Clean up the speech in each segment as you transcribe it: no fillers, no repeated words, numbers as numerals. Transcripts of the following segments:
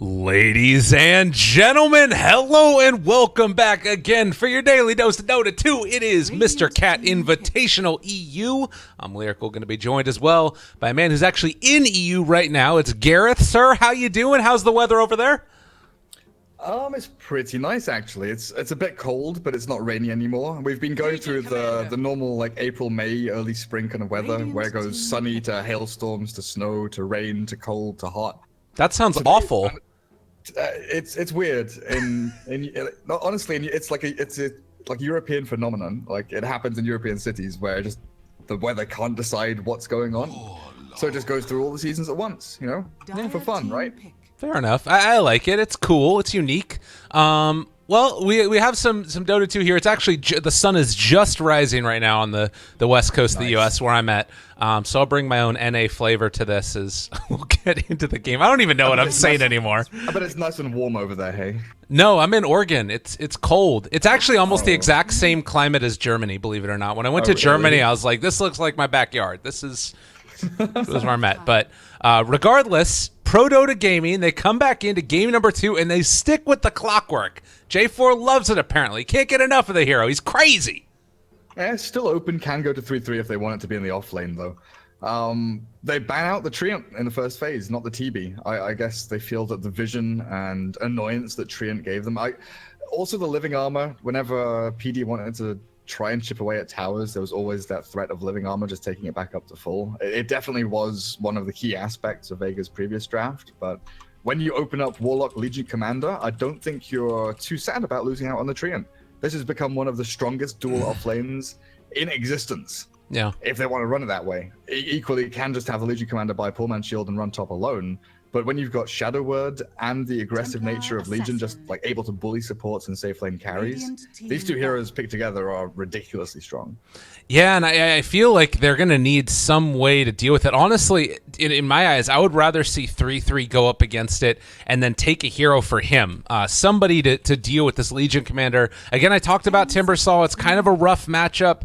Ladies and gentlemen, hello and welcome back again for your daily dose of Dota 2. It is Mr. Cat Invitational EU. I'm Lyrical, going to be joined as well by a man who's actually in EU right now. It's Gareth. Sir, how you doing? How's the weather over there? It's pretty nice actually. It's a bit cold, but it's not rainy anymore. We've been going through the normal like April, May, early spring kind of weather where it goes sunny to hailstorms to snow to rain to cold to hot. That sounds awful. It's weird, honestly, it's like a European phenomenon. Like it happens in European cities where just the weather can't decide what's going on, so it just goes through all the seasons at once. You know, for fun, right? Fair enough. I like it. It's cool. It's unique. Well, we have some Dota 2 here. It's actually the sun is just rising right now on the west coast of the U.S. where I'm at. So I'll bring my own NA flavor to this as we'll get into the game. I don't even know what I'm saying anymore. I bet it's nice and warm over there, hey? No, I'm in Oregon. It's cold. It's actually almost the exact same climate as Germany, believe it or not. When I went to Germany, I was like, this looks like my backyard. This is where I'm at. But regardless, Prodota Gaming, they come back into game number 2, and they stick with the clockwork. J4 loves it, apparently. Can't get enough of the hero. He's crazy. Yeah, it's still open. Can go to 3-3 if they want it to be in the off lane, though. They ban out the Treant in the first phase, not the TB. I guess they feel that the vision and annoyance that Treant gave them. Also, the living armor, whenever PD wanted to try and chip away at towers, there was always that threat of living armor just taking it back up to full. It definitely was one of the key aspects of Vega's previous draft, but when you open up Warlock Legion Commander, I don't think you're too sad about losing out on the Treant. This has become one of the strongest dual off lanes in existence. Yeah. If they want to run it that way. Equally, you can just have the Legion Commander buy Pullman Shield and run top alone. But when you've got Shadow Word and the aggressive nature of Legion just like able to bully supports and safe lane carries, these two heroes picked together are ridiculously strong. Yeah, and I feel like they're going to need some way to deal with it. Honestly, in my eyes, I would rather see 3-3 go up against it and then take a hero for him. Somebody to deal with this Legion Commander. Again, I talked about Timbersaw. It's kind of a rough matchup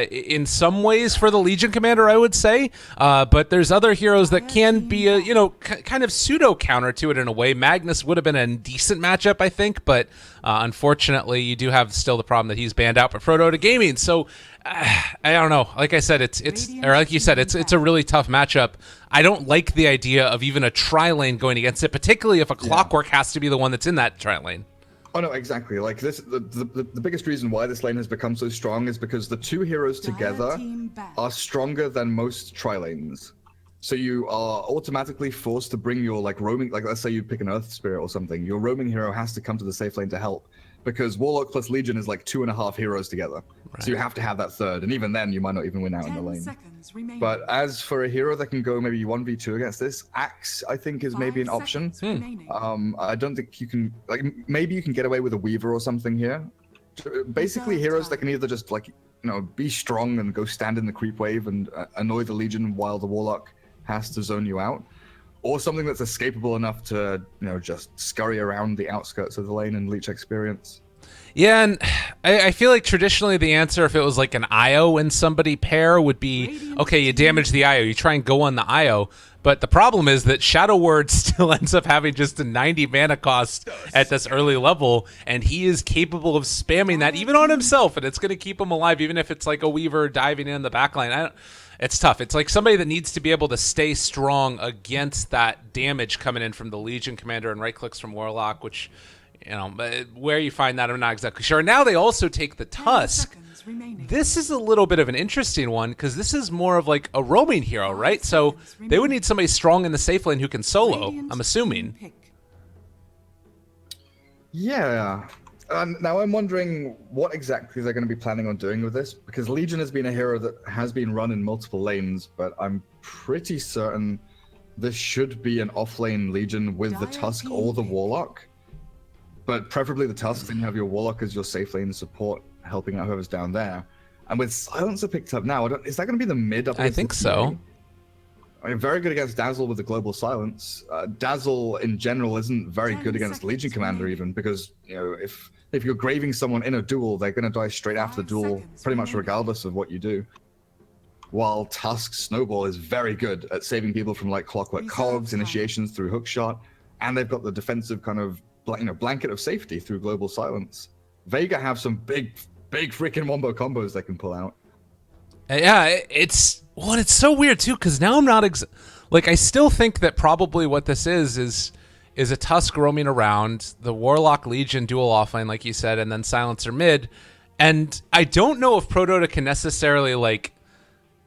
in some ways for the Legion Commander, I would say. But there's other heroes that can be a, kind of pseudo counter to it in a way. Magnus would have been a decent matchup, I think, but unfortunately, you do have still the problem that he's banned out by Prodota Gaming. So I don't know. Like I said, it's or like you said, it's a really tough matchup. I don't like the idea of even a tri lane going against it, particularly if a Clockwork has to be the one that's in that tri lane. Oh no, exactly. Like this, the biggest reason why this lane has become so strong is because the two heroes together are stronger than most tri lanes. So you are automatically forced to bring your like roaming, like let's say you pick an Earth Spirit or something, your roaming hero has to come to the safe lane to help because Warlock plus Legion is like 2.5 heroes together. Right. So you have to have that third, and even then you might not even win out in the lane. But as for a hero that can go maybe 1v2 against this, Axe I think is maybe an option. I don't think you can, like maybe you can get away with a Weaver or something here. Basically heroes that can either just like, be strong and go stand in the creep wave and annoy the Legion while the Warlock has to zone you out, or something that's escapable enough to, just scurry around the outskirts of the lane and leech experience. Yeah, and I feel like traditionally the answer, if it was like an IO and somebody pair, would be, okay, you damage the IO, you try and go on the IO, but the problem is that Shadow Word still ends up having just a 90 mana cost at this early level, and he is capable of spamming that even on himself, and it's going to keep him alive, even if it's like a Weaver diving in the backline. It's tough. It's like somebody that needs to be able to stay strong against that damage coming in from the Legion Commander and right clicks from Warlock, which, where you find that, I'm not exactly sure. Now they also take the Tusk. This is a little bit of an interesting one because this is more of like a roaming hero, right? So they would need somebody strong in the safe lane who can solo, I'm assuming. Yeah. Now I'm wondering what exactly they're going to be planning on doing with this, because Legion has been a hero that has been run in multiple lanes, but I'm pretty certain this should be an off-lane Legion with the Tusk or the Warlock, but preferably the Tusk, then you have your Warlock as your safe lane support, helping out whoever's down there. And with Silencer picked up now, is that going to be the mid up? I think so. I mean, very good against Dazzle with the global silence. Dazzle in general isn't very good against Legion Commander even, because if you're graving someone in a duel, they're going to die straight after the duel, pretty much regardless of what you do. While Tusk Snowball is very good at saving people from like Clockwork Cogs, initiations through Hookshot. and they've got the defensive kind of blanket of safety through global silence. Vega have some big freaking wombo combos they can pull out. Yeah, it's so weird too, because now I'm not like, I still think that probably what this is a Tusk roaming around, the Warlock Legion dual offlane, like you said, and then Silencer mid. And I don't know if Prodota can necessarily like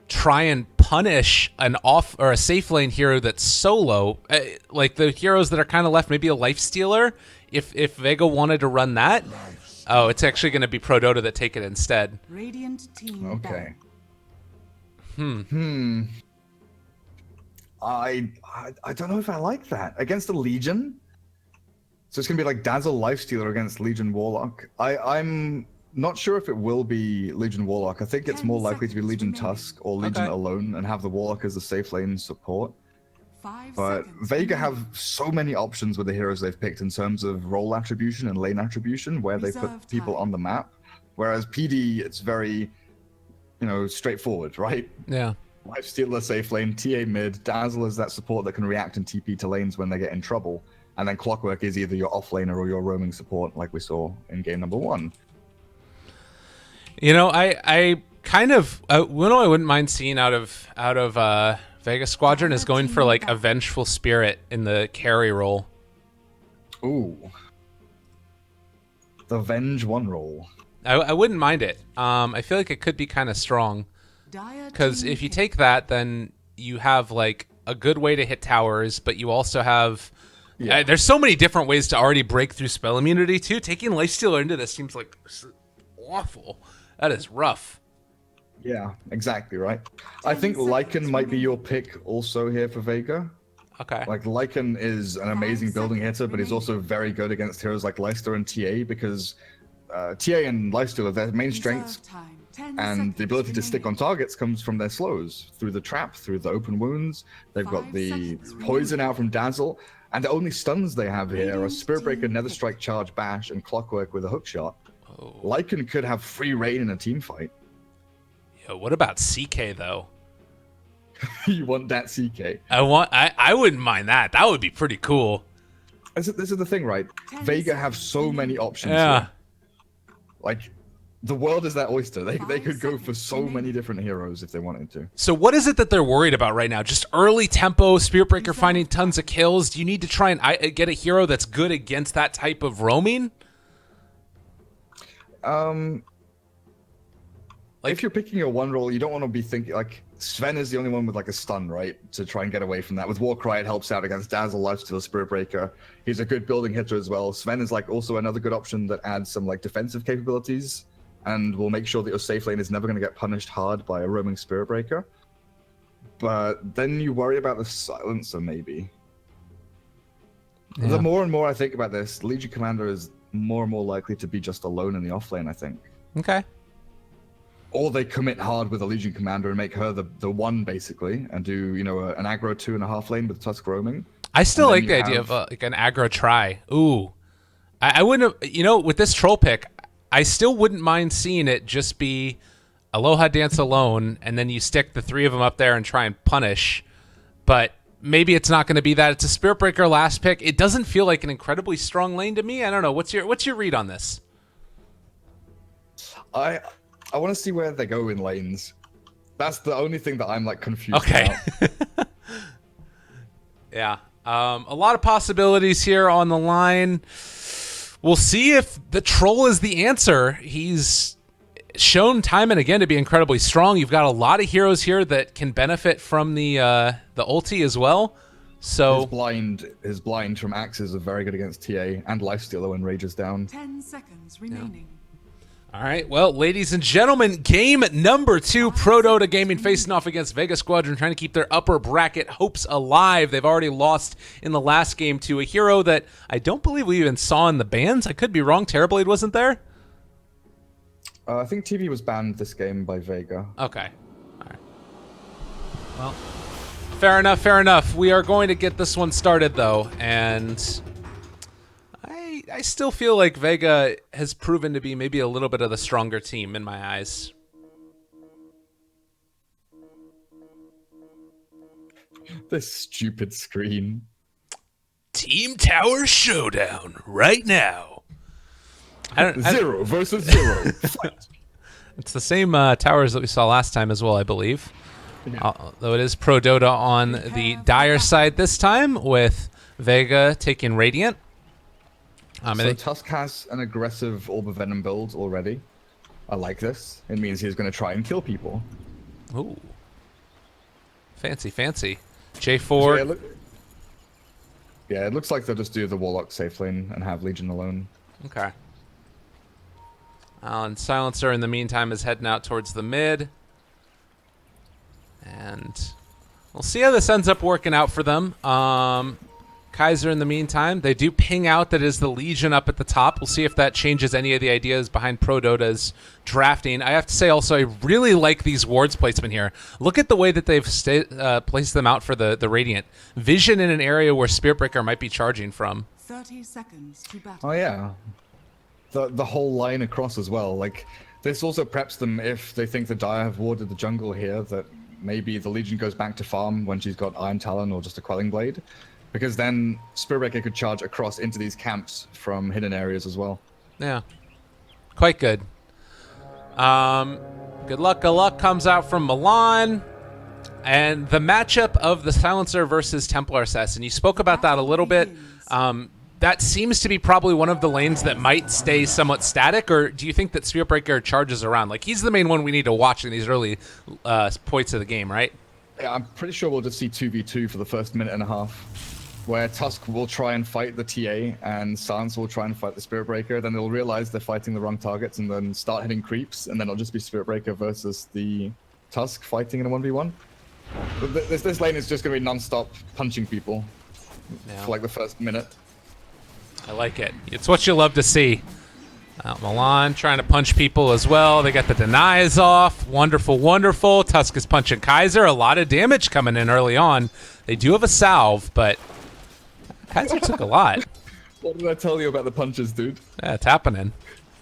try and punish an off or a safe lane hero that's solo, like the heroes that are kind of left, maybe a life stealer. If Vega wanted to run that, oh, it's actually going to be Prodota that take it instead. Radiant team. Okay. I don't know if I like that against the Legion. So it's gonna be like Dazzle Lifestealer against Legion Warlock. I'm not sure if it will be Legion Warlock. I think it's more likely to be Legion Tusk or Legion alone and have the Warlock as the safe lane support. But Vega have so many options with the heroes they've picked in terms of role attribution and lane attribution, where they put people on the map. Whereas PD, it's very, straightforward, right? Yeah. Lifestealer safe lane, TA mid, Dazzle is that support that can react and TP to lanes when they get in trouble. And then Clockwork is either your offlaner or your roaming support, like we saw in game number 1. I kind of I wouldn't mind seeing out of Vega Squadron is going for like a Vengeful Spirit in the carry role. Ooh, the Venge 1 role. I wouldn't mind it. I feel like it could be kind of strong, because if you take that, then you have like a good way to hit towers, but you also have there's so many different ways to already break through spell immunity too. Taking Lifestealer into this seems like awful. That is rough. Yeah, exactly right. I think Lycan might be your pick also here for Vega. Okay. Like Lycan is an amazing building hitter, but he's also very good against heroes like Leicester and TA, because TA and Lifestealer, their main strengths and the ability to stick on targets comes from their slows, through the trap, through the open wounds. They've got the poison out from Dazzle, and the only stuns they have here are Spirit Breaker, Nether Strike, Charge, Bash, and Clockwork with a hook shot. Oh. Lycan could have free reign in a team fight. Yo, what about CK though? You want that CK? I wouldn't mind that. That would be pretty cool. This is the thing, right? Vega have so many options. Yeah. Here. Like, the world is that oyster. They could go for so many different heroes if they wanted to. So what is it that they're worried about right now? Just early tempo, Spirit Breaker finding tons of kills? Do you need to try and get a hero that's good against that type of roaming? If you're picking a 1 role, you don't want to be thinking, like, Sven is the only one with, like, a stun, right? To try and get away from that. With Warcry, it helps out against Dazzle, Lifestealer, Spirit Breaker. He's a good building hitter as well. Sven is, like, also another good option that adds some, like, defensive capabilities and will make sure that your safe lane is never going to get punished hard by a roaming Spirit Breaker. But then you worry about the Silencer, maybe. Yeah. The more and more I think about this, Legion Commander is more and more likely to be just alone in the offlane, I think. Okay. Or they commit hard with a Legion Commander and make her the one, basically, and do, an aggro 2.5 lane with Tusk roaming. I still like the idea of like an aggro try. Ooh. I wouldn't have, with this troll pick, I still wouldn't mind seeing it just be Aloha Dance alone, and then you stick the 3 of them up there and try and punish. But maybe it's not going to be that. It's a Spirit Breaker last pick. It doesn't feel like an incredibly strong lane to me. I don't know. What's your read on this? I want to see where they go in lanes. That's the only thing that I'm like confused about. Yeah. A lot of possibilities here on the line. We'll see if the troll is the answer. He's shown time and again to be incredibly strong. You've got a lot of heroes here that can benefit from the ulti as well. So his blind from axes are very good against TA and Lifestealer when Rage is down. 10 seconds remaining. Yeah. All right, well, ladies and gentlemen, game number 2, Prodota Gaming facing off against Vega Squadron, trying to keep their upper bracket hopes alive. They've already lost in the last game to a hero that I don't believe we even saw in the bans. I could be wrong. Terrorblade wasn't there? I think TV was banned this game by Vega. Okay. All right. Well, fair enough, fair enough. We are going to get this one started, though, and I still feel like Vega has proven to be maybe a little bit of the stronger team in my eyes. This stupid screen. Team Tower Showdown right now. Zero versus zero. Fight. It's the same towers that we saw last time as well, I believe. Though it is Prodota on the Dire side this time, with Vega taking Radiant. So Tusk has an aggressive Orb of Venom build already. I like this. It means he's going to try and kill people. Ooh. Fancy, fancy. J4. Yeah, it looks like they'll just do the Warlock safe lane and have Legion alone. Okay. And Silencer, in the meantime, is heading out towards the mid. And we'll see how this ends up working out for them. Kaiser, in the meantime, they do ping out that is the Legion up at the top. We'll see if that changes any of the ideas behind Prodota's drafting. I have to say also, I really like these wards placement here. Look at the way that they've placed them out for the Radiant. Vision in an area where Spiritbreaker might be charging from. 30 seconds to battle. Oh yeah. The whole line across as well. Like, this also preps them if they think the Dire have warded the jungle here, that maybe the Legion goes back to farm when she's got Iron Talon or just a Quelling Blade. Because then Spiritbreaker could charge across into these camps from hidden areas as well. Yeah. Quite good. Good luck comes out from Milan. And the matchup of the Silencer versus Templar Assassin, you spoke about that a little bit. That seems to be probably one of the lanes that might stay somewhat static, or do you think that Spiritbreaker charges around? Like, he's the main one we need to watch in these early points of the game, right? Yeah, I'm pretty sure we'll just see 2v2 for the first minute and a half, where Tusk will try and fight the TA and Sans will try and fight the Spiritbreaker. Then they'll realize they're fighting the wrong targets and then start hitting creeps, and then it'll just be Spiritbreaker versus the Tusk fighting in a 1v1. But this lane is just going to be non-stop punching people for like the first minute. I like it. It's what you love to see. Milan trying to punch people as well. They got the denies off. Wonderful, wonderful. Tusk is punching Kaiser. A lot of damage coming in early on. They do have a salve, but Kaiser took a lot. What did I tell you about the punches, dude? Yeah, it's happening.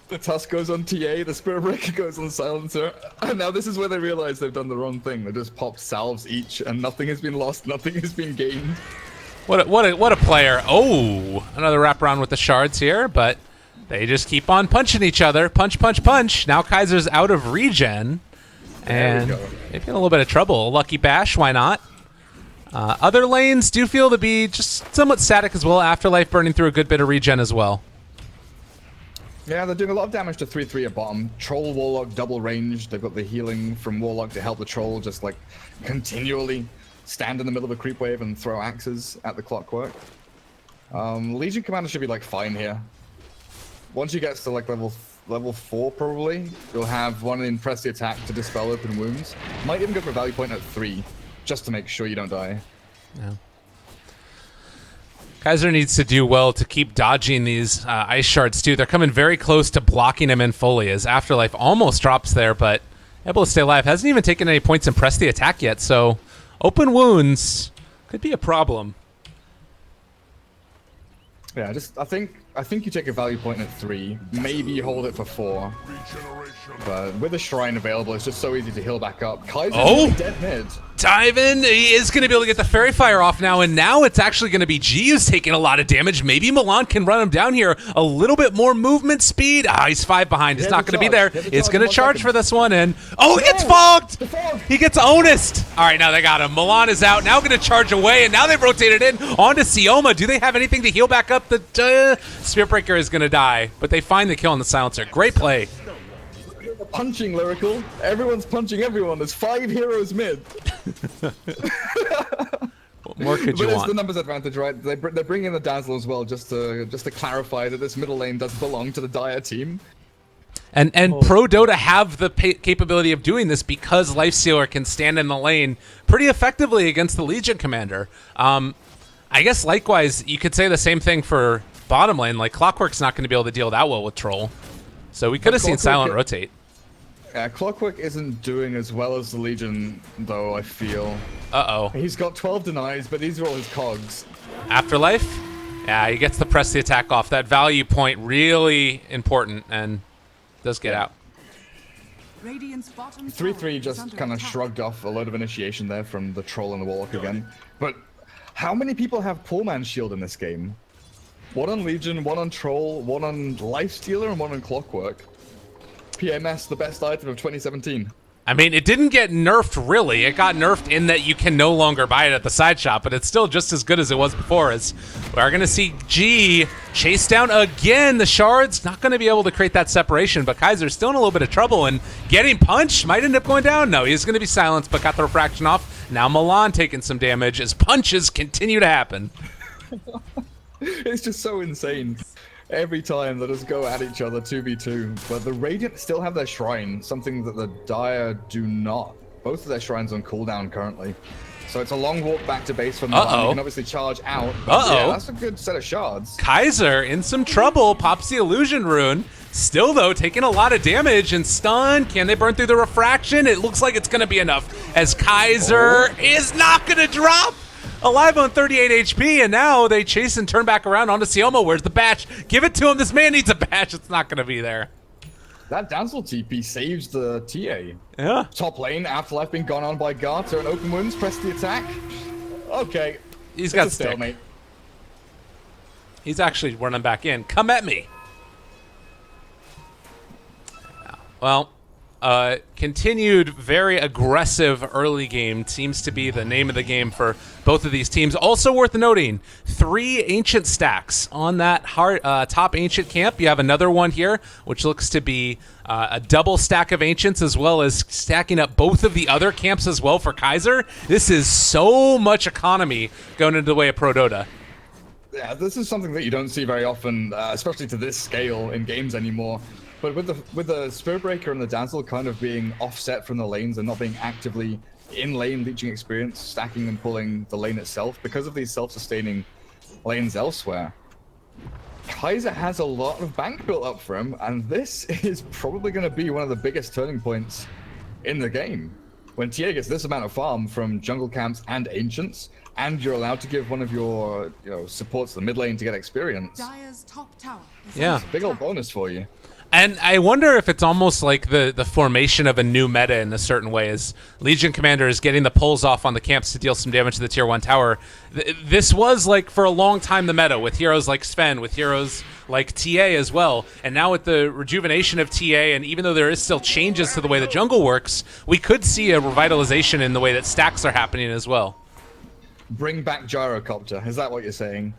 The Tusk goes on TA, the Spiritbreaker goes on Silencer, and now this is where they realize they've done the wrong thing. They just popped salves each, and nothing has been lost, nothing has been gained. What a player. Oh, another wraparound with the shards here, but they just keep on punching each other. Punch, punch, punch. Now Kaiser's out of regen, and they've got a little bit of trouble. Lucky Bash, why not? Other lanes do feel to be just somewhat static as well. Afterlife burning through a good bit of regen as well. Yeah, they're doing a lot of damage to 3-3 at bottom. Troll, Warlock, double range. They've got the healing from Warlock to help the Troll just like continually stand in the middle of a creep wave and throw axes at the Clockwork. Legion Commander should be like fine here. Once you get to like level 4 probably, you'll have one in press the attack to dispel open wounds. Might even go for a value point at 3, just to make sure you don't die. Yeah. Kaiser needs to do well to keep dodging these ice shards too. They're coming very close to blocking him in fully as Afterlife almost drops there, but able to stay alive. Hasn't even taken any points and pressed the attack yet, so open wounds could be a problem. Yeah, I think you take a value point at 3, maybe you hold it for 4. But with a shrine available, it's just so easy to heal back up. Kaiser's dead mid. Dive in. He is going to be able to get the Fairy Fire off now, and now it's actually going to be G who's taking a lot of damage. Maybe Milan can run him down here. A little bit more movement speed. He's 5 behind. He's not going to be there. It's going to charge for this one, and he gets fogged. He gets onused. All right, now they got him. Milan is out. Now going to charge away, and now they've rotated in onto Sioma. Do they have anything to heal back up? The Spiritbreaker is going to die, but they find the kill on the Silencer. Great play. Punching, Lyrical. Everyone's punching everyone. There's 5 heroes mid. What more could you want? But it's want? the numbers advantage, right? They bring in the Dazzle as well, just to clarify that this middle lane does belong to the Dire team. And Prodota have the capability of doing this because Lifestealer can stand in the lane pretty effectively against the Legion Commander. I guess likewise, you could say the same thing for bottom lane. Like Clockwork's not going to be able to deal that well with Troll. So we could have seen Silent rotate. Yeah, Clockwork isn't doing as well as the Legion, though, I feel. Uh-oh. He's got 12 denies, but these are all his cogs. Afterlife? Yeah, he gets to press the attack off. That value point really important and does get out. 3-3 just kind of shrugged off a load of initiation there from the Troll and the Warlock again. But How many people have Poor Man's Shield in this game? One on Legion, one on Troll, one on Lifestealer, and one on Clockwork. PMS, the best item of 2017. I mean, it didn't get nerfed, really. It got nerfed in that you can no longer buy it at the side shop, but it's still just as good as it was before. As we're going to see G chase down again. The Shards not going to be able to create that separation, but Kaiser's still in a little bit of trouble, and getting punched might end up going down. No, he's going to be silenced, but got the refraction off. Now Milan taking some damage as punches continue to happen. It's just so insane. Every time they just go at each other 2v2, but the Radiant still have their shrine, something that the Dire do not. Both of their shrines on cooldown currently. So it's a long walk back to base from Milan. You can obviously charge out. Yeah, that's a good set of shards. Kaiser in some trouble, pops the illusion rune. Still though, taking a lot of damage and stun. Can they burn through the refraction? It looks like it's gonna be enough as Kaiser is not gonna drop. Alive on 38 HP, and now they chase and turn back around onto Siomo. Where's the bash? Give it to him. This man needs a bash. It's not going to be there. That Dancel TP saves the TA. Yeah. Top lane, Afterlife being gone on by Garter and open wounds. Press the attack. Okay. He's got stalemate. He's actually running back in. Come at me. Well, continued very aggressive early game seems to be the name of the game for both of these teams. Also worth noting, 3 ancient stacks on that top ancient camp. You have another one here, which looks to be a double stack of ancients, as well as stacking up both of the other camps as well for Kaiser. This is so much economy going into the way of Prodota. Yeah, this is something that you don't see very often, especially to this scale in games anymore. But with the Spirit Breaker and the Dazzle kind of being offset from the lanes and not being actively in lane leeching experience, stacking and pulling the lane itself, because of these self-sustaining lanes elsewhere, Kaiser has a lot of bank built up for him, and this is probably going to be one of the biggest turning points in the game. When TA gets this amount of farm from jungle camps and ancients, and you're allowed to give one of your supports the mid lane to get experience. Dire's top tower is Yeah. Big old bonus for you. And I wonder if it's almost like the formation of a new meta in a certain way, as Legion Commander is getting the pulls off on the camps to deal some damage to the Tier 1 tower. This was, like, for a long time the meta, with heroes like Sven, with heroes like TA as well. And now with the rejuvenation of TA, and even though there is still changes to the way the jungle works, we could see a revitalization in the way that stacks are happening as well. Bring back Gyrocopter, is that what you're saying?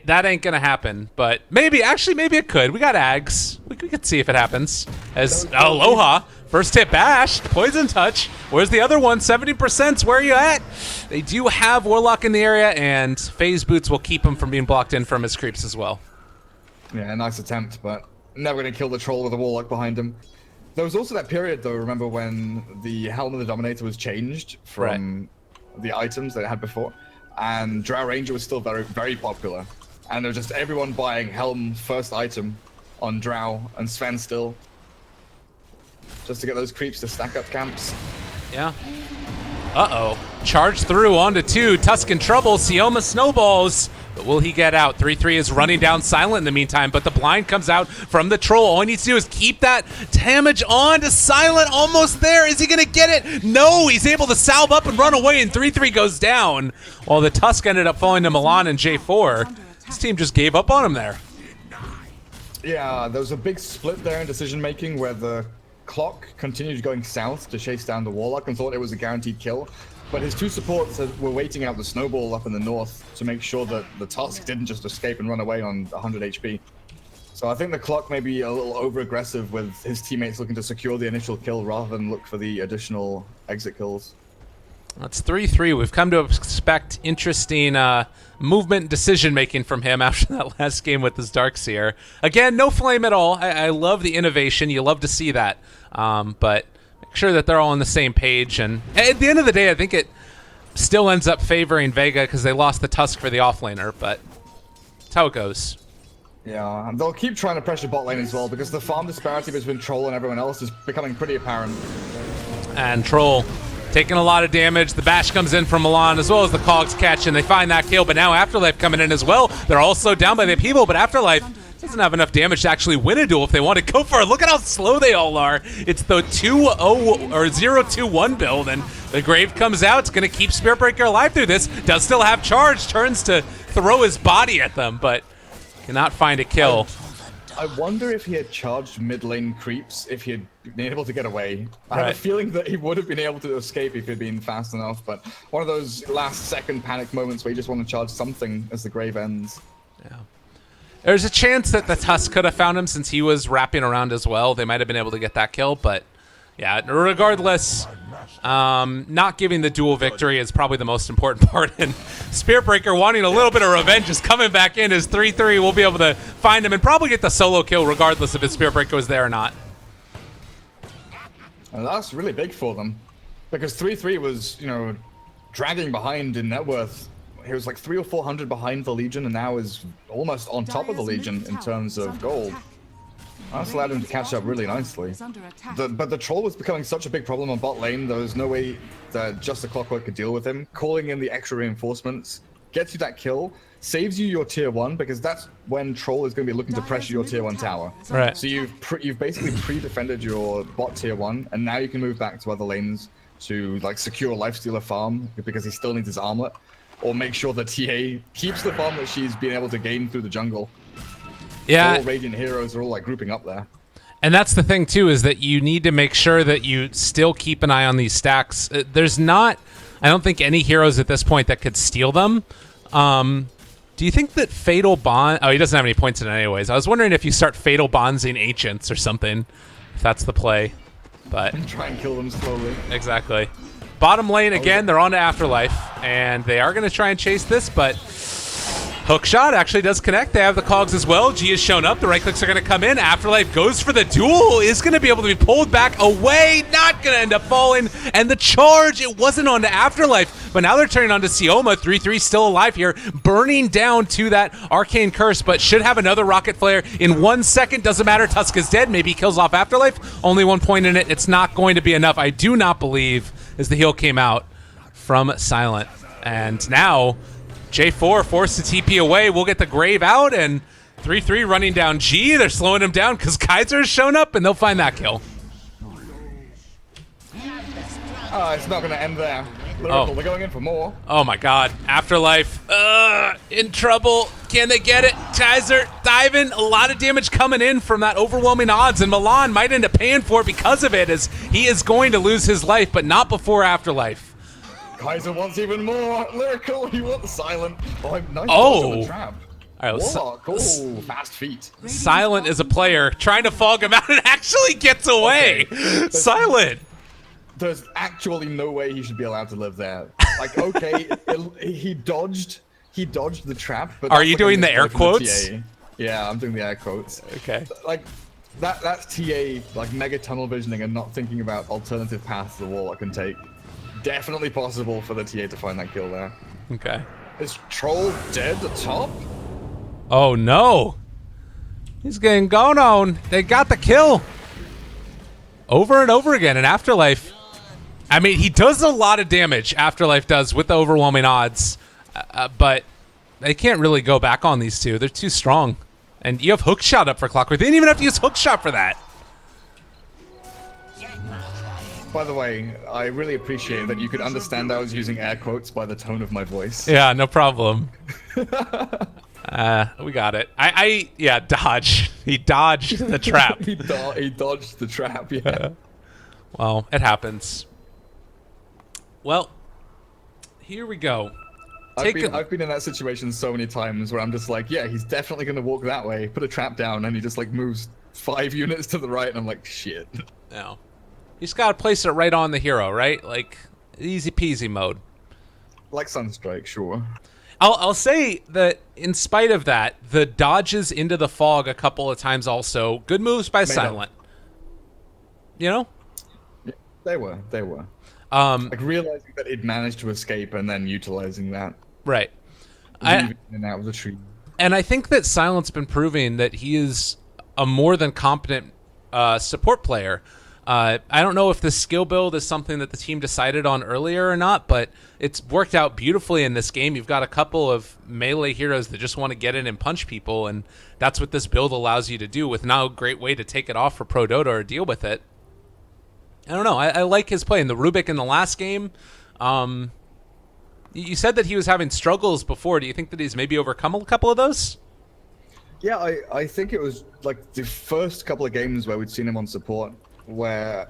That ain't gonna happen, but maybe it could. We got Ags. We could see if it happens. As Aloha, first hit bashed, Poison Touch. Where's the other one? 70%. Where are you at? They do have Warlock in the area, and Phase Boots will keep him from being blocked in from his creeps as well. Yeah, nice attempt, but never gonna kill the troll with a Warlock behind him. There was also that period, though, remember, when the Helm of the Dominator was changed from the items that it had before. And Drow Ranger was still very, very popular. And there was just everyone buying Helm first item on Drow and Sven still. Just to get those creeps to stack up camps. Yeah. Uh-oh. Charge through onto 2. Tusk in trouble. Sioma snowballs. But will he get out? 3-3 is running down silent in the meantime, but the blind comes out from the troll. All he needs to do is keep that damage on to silent. Almost there. Is he going to get it? No, he's able to salve up and run away, and 3-3 goes down. While the Tusk ended up falling to Milan and J4. This team just gave up on him there. Yeah, there was a big split there in decision making where the Clock continued going south to chase down the Warlock and thought it was a guaranteed kill. But his 2 supports were waiting out the snowball up in the north to make sure that the Tusk didn't just escape and run away on 100 HP. So I think the Clock may be a little over-aggressive with his teammates looking to secure the initial kill rather than look for the additional exit kills. That's 3-3. We've come to expect interesting movement and decision-making from him after that last game with his Darkseer. Again, no flame at all. I love the innovation. You love to see that. But make sure that they're all on the same page. And at the end of the day, I think it still ends up favoring Vega because they lost the Tusk for the offlaner. But that's how it goes. Yeah, and they'll keep trying to pressure bot lane as well because the farm disparity between Troll and everyone else is becoming pretty apparent. And Troll taking a lot of damage. The bash comes in from Milan as well as the Cogs catch, and they find that kill. But now Afterlife coming in as well. They're also down by the upheaval, but Afterlife doesn't have enough damage to actually win a duel if they want to go for it. Look at how slow they all are. It's the 2-0 or 0-2-1 build, and the Grave comes out. It's going to keep Spiritbreaker alive through this. Does still have charge. Turns to throw his body at them, but cannot find a kill. I wonder if he had charged mid lane creeps, if he had been able to get away. I have Right. a feeling that he would have been able to escape if he'd been fast enough, but one of those last second panic moments where you just want to charge something as the Grave ends. Yeah. There's a chance that the Tusk could have found him since he was wrapping around as well. They might have been able to get that kill, but yeah, regardless, not giving the duel victory is probably the most important part. And Spiritbreaker wanting a little bit of revenge is coming back in as 3-3. We'll be able to find him and probably get the solo kill regardless if his Spiritbreaker was there or not. And that's really big for them, because 3-3 was, you know, dragging behind in net worth. He was like 300 or 400 behind the Legion, and now is almost on top of the Legion in terms of gold. That's allowed him to catch up really nicely. But the troll was becoming such a big problem on bot lane, there was no way that just the Clockwork could deal with him. Calling in the extra reinforcements gets you that kill, saves you your tier 1, because that's when troll is going to be looking to pressure your tier 1 tower. Right. So you've basically pre-defended your bot tier 1, and now you can move back to other lanes to like secure a Lifestealer farm, because he still needs his armlet, or make sure that TA keeps the farm that she's been able to gain through the jungle. Yeah. All Radiant heroes are all like grouping up there. And that's the thing, too, is that you need to make sure that you still keep an eye on these stacks. There's not, I don't think, any heroes at this point that could steal them. Do you think that Fatal Bond... Oh, he doesn't have any points in it anyways. I was wondering if you start Fatal Bondsing Ancients or something, if that's the play. But Try and kill them slowly. exactly. Bottom lane, again, they're on to Afterlife, and they are going to try and chase this, but... Hook shot actually does connect. They have the cogs as well. G has shown up. The right clicks are going to come in. Afterlife goes for the duel. Is going to be able to be pulled back away. Not going to end up falling. And the charge, it wasn't on to Afterlife. But now they're turning on to Sioma. 3-3 still alive here. Burning down to that Arcane Curse, but should have another Rocket Flare in 1 second. Doesn't matter. Tusk is dead. Maybe he kills off Afterlife. Only 1 point in it. It's not going to be enough. I do not believe, as the heal came out from Silent. And now... J4 forced to TP away. We'll get the Grave out, and 3-3 running down G. They're slowing him down because Kaiser's shown up, and they'll find that kill. Oh, it's not going to end there. Lyrical, they're going in for more. Oh my god. Afterlife in trouble. Can they get it? Kaiser diving. A lot of damage coming in from that overwhelming odds, and Milan might end up paying for it because of it, as he is going to lose his life, but not before Afterlife. Kaiser wants even more. Lyrical, he wants Silent. Oh, nice dodge on the trap. All right, Whoa, cool. Fast feet. Silent is a player trying to fog him out and actually gets away. Okay. Silent. There's actually no way he should be allowed to live there. Like, okay, he dodged the trap. But Are that's you like a doing the mistake air from quotes? TA. Yeah, I'm doing the air quotes. Okay. Like, that's TA, like mega tunnel visioning and not thinking about alternative paths the Warlock can take. Definitely possible for the TA to find that kill there. Okay. Is Troll dead at top? Oh no. He's getting gone on. They got the kill. Over and over again in Afterlife. I mean, he does a lot of damage, Afterlife does, with the overwhelming odds. But they can't really go back on these two. They're too strong. And you have Hookshot up for Clockwork. They didn't even have to use Hookshot for that. By the way, I really appreciate that you could understand I was using air quotes by the tone of my voice. Yeah, no problem. We got it. Yeah, dodge. He dodged the trap. he dodged the trap, yeah. Well, it happens. Well, here we go. I've been in that situation so many times where I'm just like, yeah, he's definitely going to walk that way, put a trap down, and he just like moves 5 units to the right, and I'm like, shit. No. You just got to place it right on the hero, right? Like, easy peasy mode. Like Sunstrike, sure. I'll say that in spite of that, the dodges into the fog a couple of times also, good moves by Silent. You know? Yeah, they were. Like realizing that it managed to escape and then utilizing that. Right. In and out of the tree. And I think that Silent's been proving that he is a more than competent support player. I don't know if the skill build is something that the team decided on earlier or not, but it's worked out beautifully in this game. You've got a couple of melee heroes that just want to get in and punch people, and that's what this build allows you to do with no great way to take it off for Prodota or deal with it. I don't know. I like his play. In the Rubik in the last game, you said that he was having struggles before. Do you think that he's maybe overcome a couple of those? Yeah, I think it was like the first couple of games where we'd seen him on support, where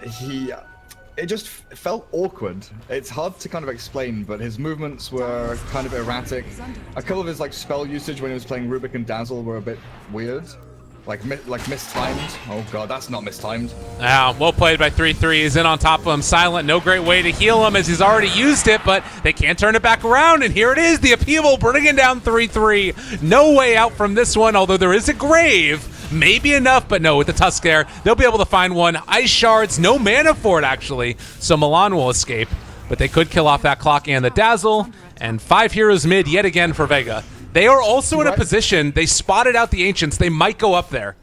it just felt awkward. It's hard to kind of explain, but his movements were kind of erratic. A couple of his like spell usage when he was playing Rubik and Dazzle were a bit weird. Like mistimed. Oh god, that's not mistimed. Well played by 3-3. He's in on top of him. Silent, no great way to heal him as he's already used it, but they can't turn it back around, and here it is, the upheaval bringing down 3-3. No way out from this one, although there is a grave. Maybe enough, but no, with the Tusk there, they'll be able to find one. Ice shards, no mana for it actually, so Milan will escape, but they could kill off that clock and the Dazzle, and 5 heroes mid yet again for Vega. They are also in a position, they spotted out the Ancients, they might go up there.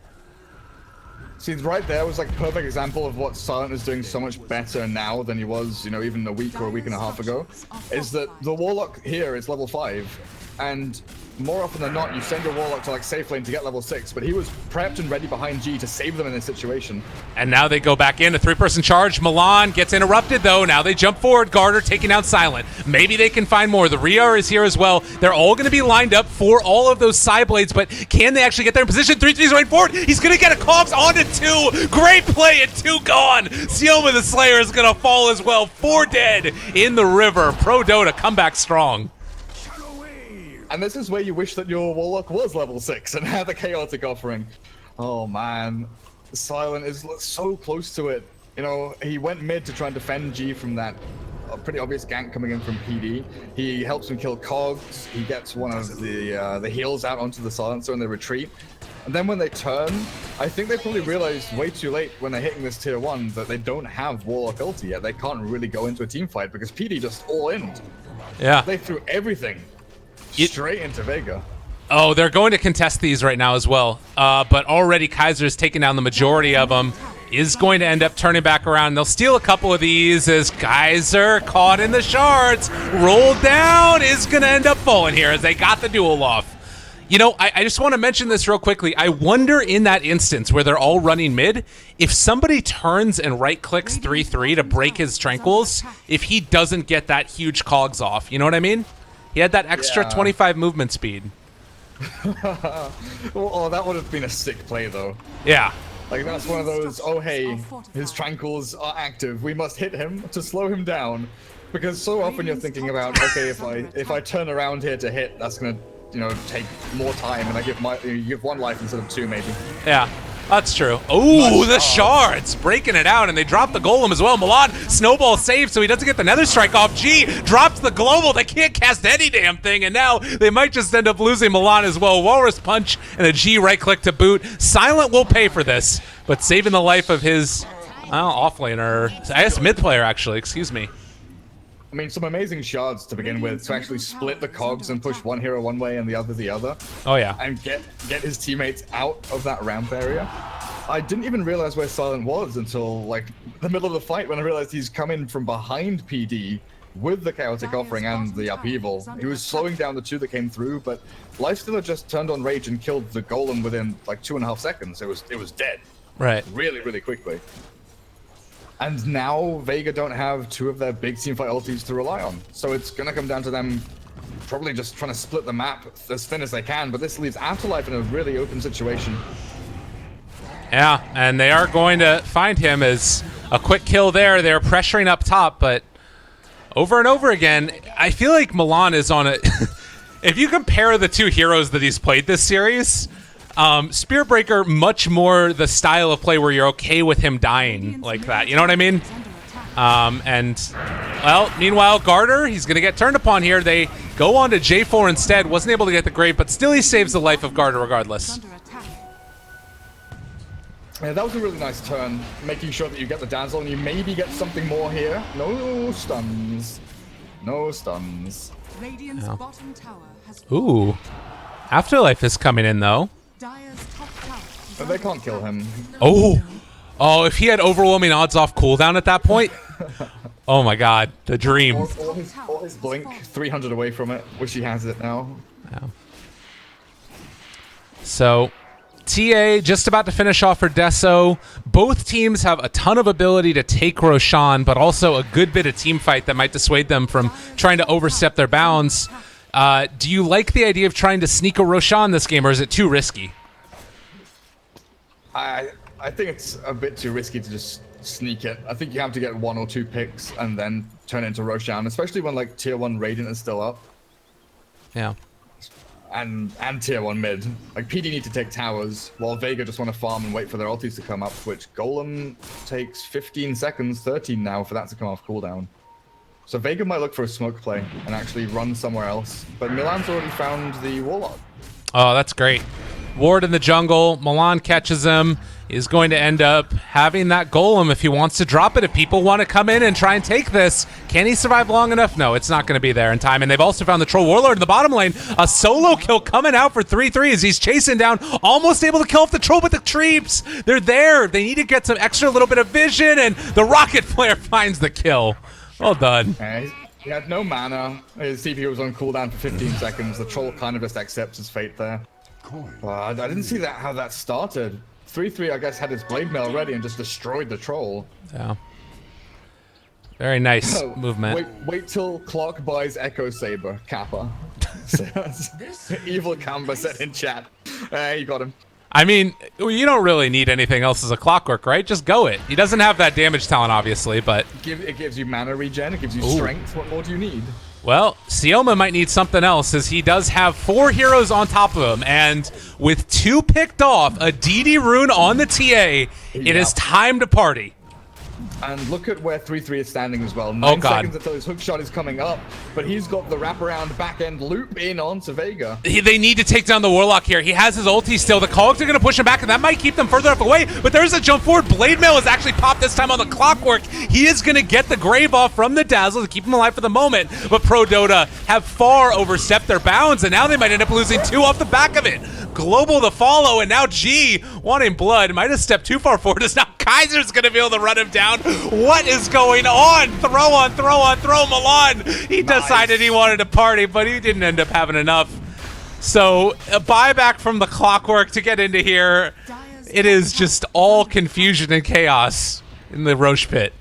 See, right there was like a perfect example of what Silent is doing so much better now than he was, you know, even a week or a week and a half ago, is that the Warlock here is level 5, and more often than not, you send your Warlock to like safe lane to get level 6, but he was prepped and ready behind G to save them in this situation. And now they go back in, a 3-person charge. Milan gets interrupted though. Now they jump forward. Garter taking out Silent. Maybe they can find more. The Riar is here as well. They're all going to be lined up for all of those side blades, but can they actually get there in position? 3-3's right forward. He's going to get a Cogs onto 2. Great play at 2 gone. Sealman the Slayer is going to fall as well. 4 dead in the river. Prodota come back strong. And this is where you wish that your Warlock was level 6 and had the Chaotic Offering. Oh man, Silent is so close to it. You know, he went mid to try and defend G from that pretty obvious gank coming in from PD. He helps him kill Cogs. He gets one of the heals out onto the Silencer and they retreat. And then when they turn, I think they probably realized way too late when they're hitting this tier 1 that they don't have Warlock ulti yet. They can't really go into a team fight because PD just all in. Yeah. They threw everything straight into Vega. Oh, they're going to contest these right now as well. But already Kaiser's taken down the majority of them. Is going to end up turning back around. They'll steal a couple of these as Kaiser, caught in the shards, rolled down, is going to end up falling here as they got the duel off. You know, I just want to mention this real quickly. I wonder in that instance where they're all running mid, if somebody turns and right-clicks 3-3 to break his Tranquils, if he doesn't get that huge Cogs off. You know what I mean? He had that extra 25 movement speed. Oh, that would have been a sick play, though. Yeah. Like, that's one of those, oh hey, his Tranquils are active, we must hit him to slow him down. Because so often you're thinking about, okay, if I turn around here to hit, that's gonna, you know, take more time, and I give 1 life instead of 2, maybe. Yeah. That's true. Oh, the shards breaking it out, and they drop the golem as well. Milan snowball saved, so he doesn't get the nether strike off. G drops the global. They can't cast any damn thing, and now they might just end up losing Milan as well. Walrus punch and a G right click to boot. Silent will pay for this, but saving the life of his offlaner, I guess mid player actually. Excuse me. I mean, some amazing shards to begin with, to actually split the Cogs and push one hero one way and the other. Oh yeah. And get his teammates out of that ramp area. I didn't even realize where Silent was until like the middle of the fight when I realized he's coming from behind PD with the Chaotic Offering and the Upheaval. He was slowing down the 2 that came through, but Lifestealer just turned on Rage and killed the Golem within like 2.5 seconds. It was dead. Right. Really, really quickly. And now Vega don't have 2 of their big teamfight ultis to rely on. So it's going to come down to them probably just trying to split the map as thin as they can, but this leaves Afterlife in a really open situation. Yeah, and they are going to find him as a quick kill there. They're pressuring up top, but over and over again, I feel like Milan is on a... If you compare the 2 heroes that he's played this series... Spearbreaker, much more the style of play where you're okay with him dying like that. You know what I mean? Well, meanwhile, Garter, he's going to get turned upon here. They go on to J4 instead. Wasn't able to get the grave, but still he saves the life of Garter regardless. Yeah, that was a really nice turn, making sure that you get the Dazzle and you maybe get something more here. No stuns. No stuns. Radiant's bottom tower has Ooh. Afterlife is coming in, though. Dire's top tower is But they can't kill him. Oh, Oh, if he had overwhelming odds off cooldown at that point. Oh my god, the dream. Or his blink, 300 away from it. Wish he has it now. Yeah. So, TA just about to finish off for Deso. Both teams have a ton of ability to take Roshan, but also a good bit of team fight that might dissuade them from trying to overstep their bounds. Do you like the idea of trying to sneak a Roshan this game, or is it too risky? I think it's a bit too risky to just sneak it. I think you have to get 1 or 2 picks and then turn it into Roshan, especially when like tier 1 Radiant is still up. Yeah. And tier 1 mid. Like PD need to take towers, while Vega just want to farm and wait for their ultis to come up, which Golem takes 15 seconds, 13 now for that to come off cooldown. So Vega might look for a smoke play and actually run somewhere else. But Milan's already found the Warlock. Oh, that's great. Ward in the jungle. Milan catches him. Is going to end up having that golem if he wants to drop it. If people want to come in and try and take this, can he survive long enough? No, it's not going to be there in time. And they've also found the Troll Warlord in the bottom lane. A solo kill coming out for 3-3 as he's chasing down, almost able to kill off the Troll with the creeps. They're there. They need to get some extra little bit of vision, and the Rocket Flare finds the kill. Well done. He had no mana. His CPU was on cooldown for 15 seconds. The Troll kind of just accepts his fate there. I didn't see how that started. 3-3, I guess, had his blade mail ready and just destroyed the Troll. Yeah. Very nice movement. Wait till Clock buys Echo Saber, Kappa. Evil Kamba said in chat. You got him. I mean, you don't really need anything else as a Clockwork, right? Just go it. He doesn't have that damage talent, obviously, but... It gives you mana regen, it gives you strength. What more do you need? Well, Sioma might need something else, as he does have 4 heroes on top of him, and with 2 picked off, a DD rune on the TA, it is time to party. And look at where 3-3 is standing as well. 9 seconds until his hook shot is coming up, but he's got the wraparound back-end loop in onto Vega. They need to take down the Warlock here. He has his ulti still. The Cogs are going to push him back, and that might keep them further up away, but there's a jump forward. Blade Mail has actually popped this time on the Clockwork. He is going to get the Grave off from the Dazzle to keep him alive for the moment, but Prodota have far overstepped their bounds, and now they might end up losing 2 off the back of it. Global the follow, and now G, wanting blood, might have stepped too far forward, as now Kaiser's going to be able to run him down. What is going on? Throw on, throw on, throw Milan. He decided he wanted to party, but he didn't end up having enough. So a buyback from the Clockwork to get into here. It is just all confusion and chaos in the Roche pit.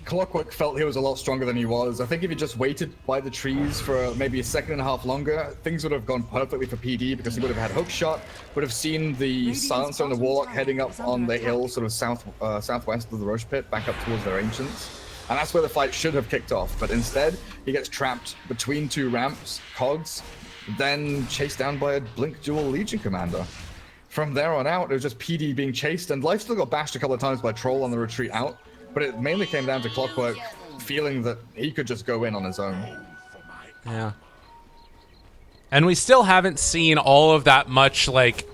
Clockwork felt he was a lot stronger than he was. I think if he just waited by the trees for maybe a second and a half longer, things would have gone perfectly for PD, because he would have had hook shot, would have seen the Silencer and the Warlock heading up on the hill, sort of southwest of the Roche pit, back up towards their Ancients. And that's where the fight should have kicked off, but instead, he gets trapped between 2 ramps, Cogs, then chased down by a Blink Dual Legion Commander. From there on out, it was just PD being chased, and Life still got bashed a couple of times by Troll on the retreat out. But it mainly came down to Clockwork feeling that he could just go in on his own. Yeah. And we still haven't seen all of that much, like...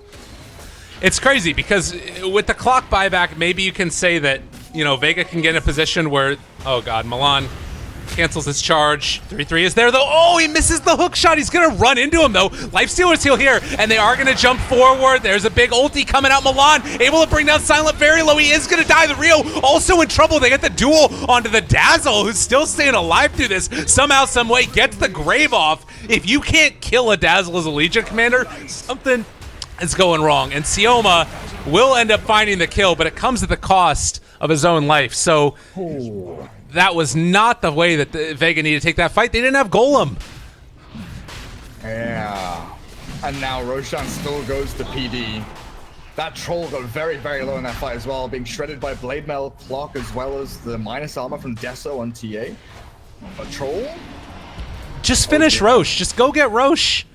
It's crazy, because with the Clock buyback, maybe you can say that, you know, Vega can get in a position where... Oh god, Milan cancels his charge. 3-3 is there, though. Oh, he misses the hook shot. He's going to run into him, though. Lifestealer's heal here, and they are going to jump forward. There's a big ulti coming out. Milan able to bring down Silent very low. He is going to die. The Rio also in trouble. They get the duel onto the Dazzle, who's still staying alive through this. Somehow, some way, gets the Grave off. If you can't kill a Dazzle as a Legion Commander, something is going wrong. And Sioma will end up finding the kill, but it comes at the cost of his own life. So... Ooh. That was not the way that Vega needed to take that fight. They didn't have Golem. Yeah. And now Roshan still goes to PD. That Troll got very, very low in that fight as well, being shredded by Blade Mail, Clock, as well as the minus armor from Deso on TA. But Troll? Just finish Roche. Just go get Roche.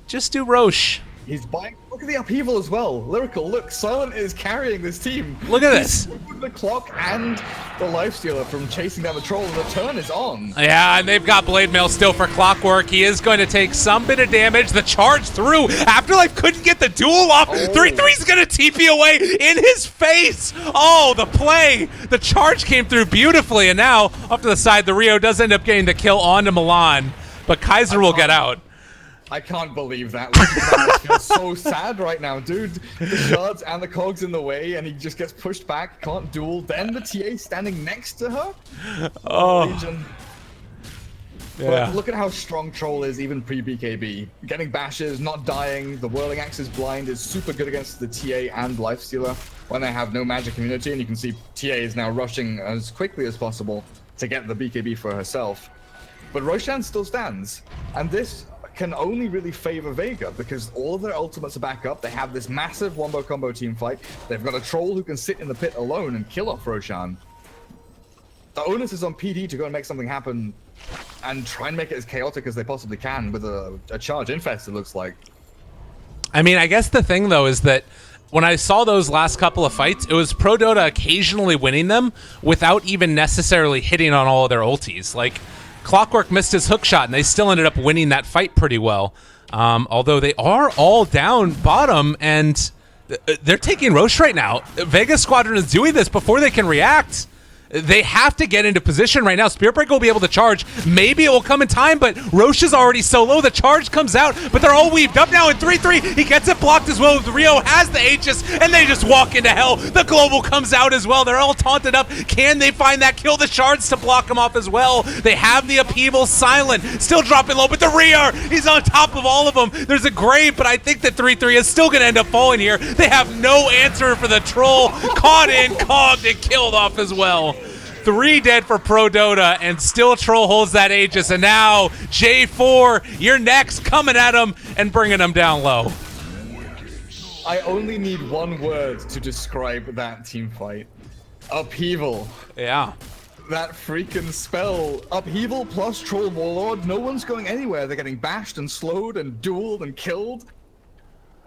Just do Roche. He's buying. Look at the upheaval as well. Lyrical, look, Silent is carrying this team. Look at this. The Clock and the Lifestealer from chasing down the Troll, and the turn is on. Yeah, and they've got Blade Mail still for Clockwork. He is going to take some bit of damage. The charge through. Afterlife couldn't get the duel off. 3-3's going to TP away in his face. Oh, the play. The charge came through beautifully, and now, off to the side, the Rio does end up getting the kill onto Milan, but Kaiser will get out. I can't believe that. That feels so sad right now, dude. The shards and the cogs in the way, and he just gets pushed back, can't duel. Then the TA standing next to her. Oh. Legion. Yeah. But look at how strong Troll is, even pre-BKB. Getting bashes, not dying. The Whirling Axe's blind is super good against the TA and Lifestealer when they have no magic immunity, and you can see TA is now rushing as quickly as possible to get the BKB for herself. But Roshan still stands, and this can only really favor Vega because all of their ultimates are back up. They have this massive wombo combo team fight. They've got a Troll who can sit in the pit alone and kill off Roshan. The onus is on PD to go and make something happen and try and make it as chaotic as they possibly can with a charge infest, it looks like. I mean, I guess the thing, though, is that when I saw those last couple of fights, it was Prodota occasionally winning them without even necessarily hitting on all of their ultis. Like, Clockwork missed his hook shot, and they still ended up winning that fight pretty well. Although they are all down bottom, and they're taking Roche right now. Vega Squadron is doing this before they can react. They have to get into position right now. Spiritbreaker will be able to charge. Maybe it will come in time, but Roche is already so low. The charge comes out, but they're all weaved up now in 3-3. He gets it blocked as well. Rio has the Aegis, and they just walk into hell. The Global comes out as well. They're all taunted up. Can they find that kill? The shards to block him off as well. They have the Upheaval silent. Still dropping low, but the Rio, he's on top of all of them. There's a grave, but I think that 3-3 is still going to end up falling here. They have no answer for the Troll. Caught in, cogged, and killed off as well. 3 dead for Prodota, and still Troll holds that Aegis, and now J4, you're next, coming at him and bringing him down low. I only need one word to describe that team fight. Upheaval. Yeah. That freaking spell. Upheaval plus Troll Warlord. No one's going anywhere. They're getting bashed and slowed and dueled and killed.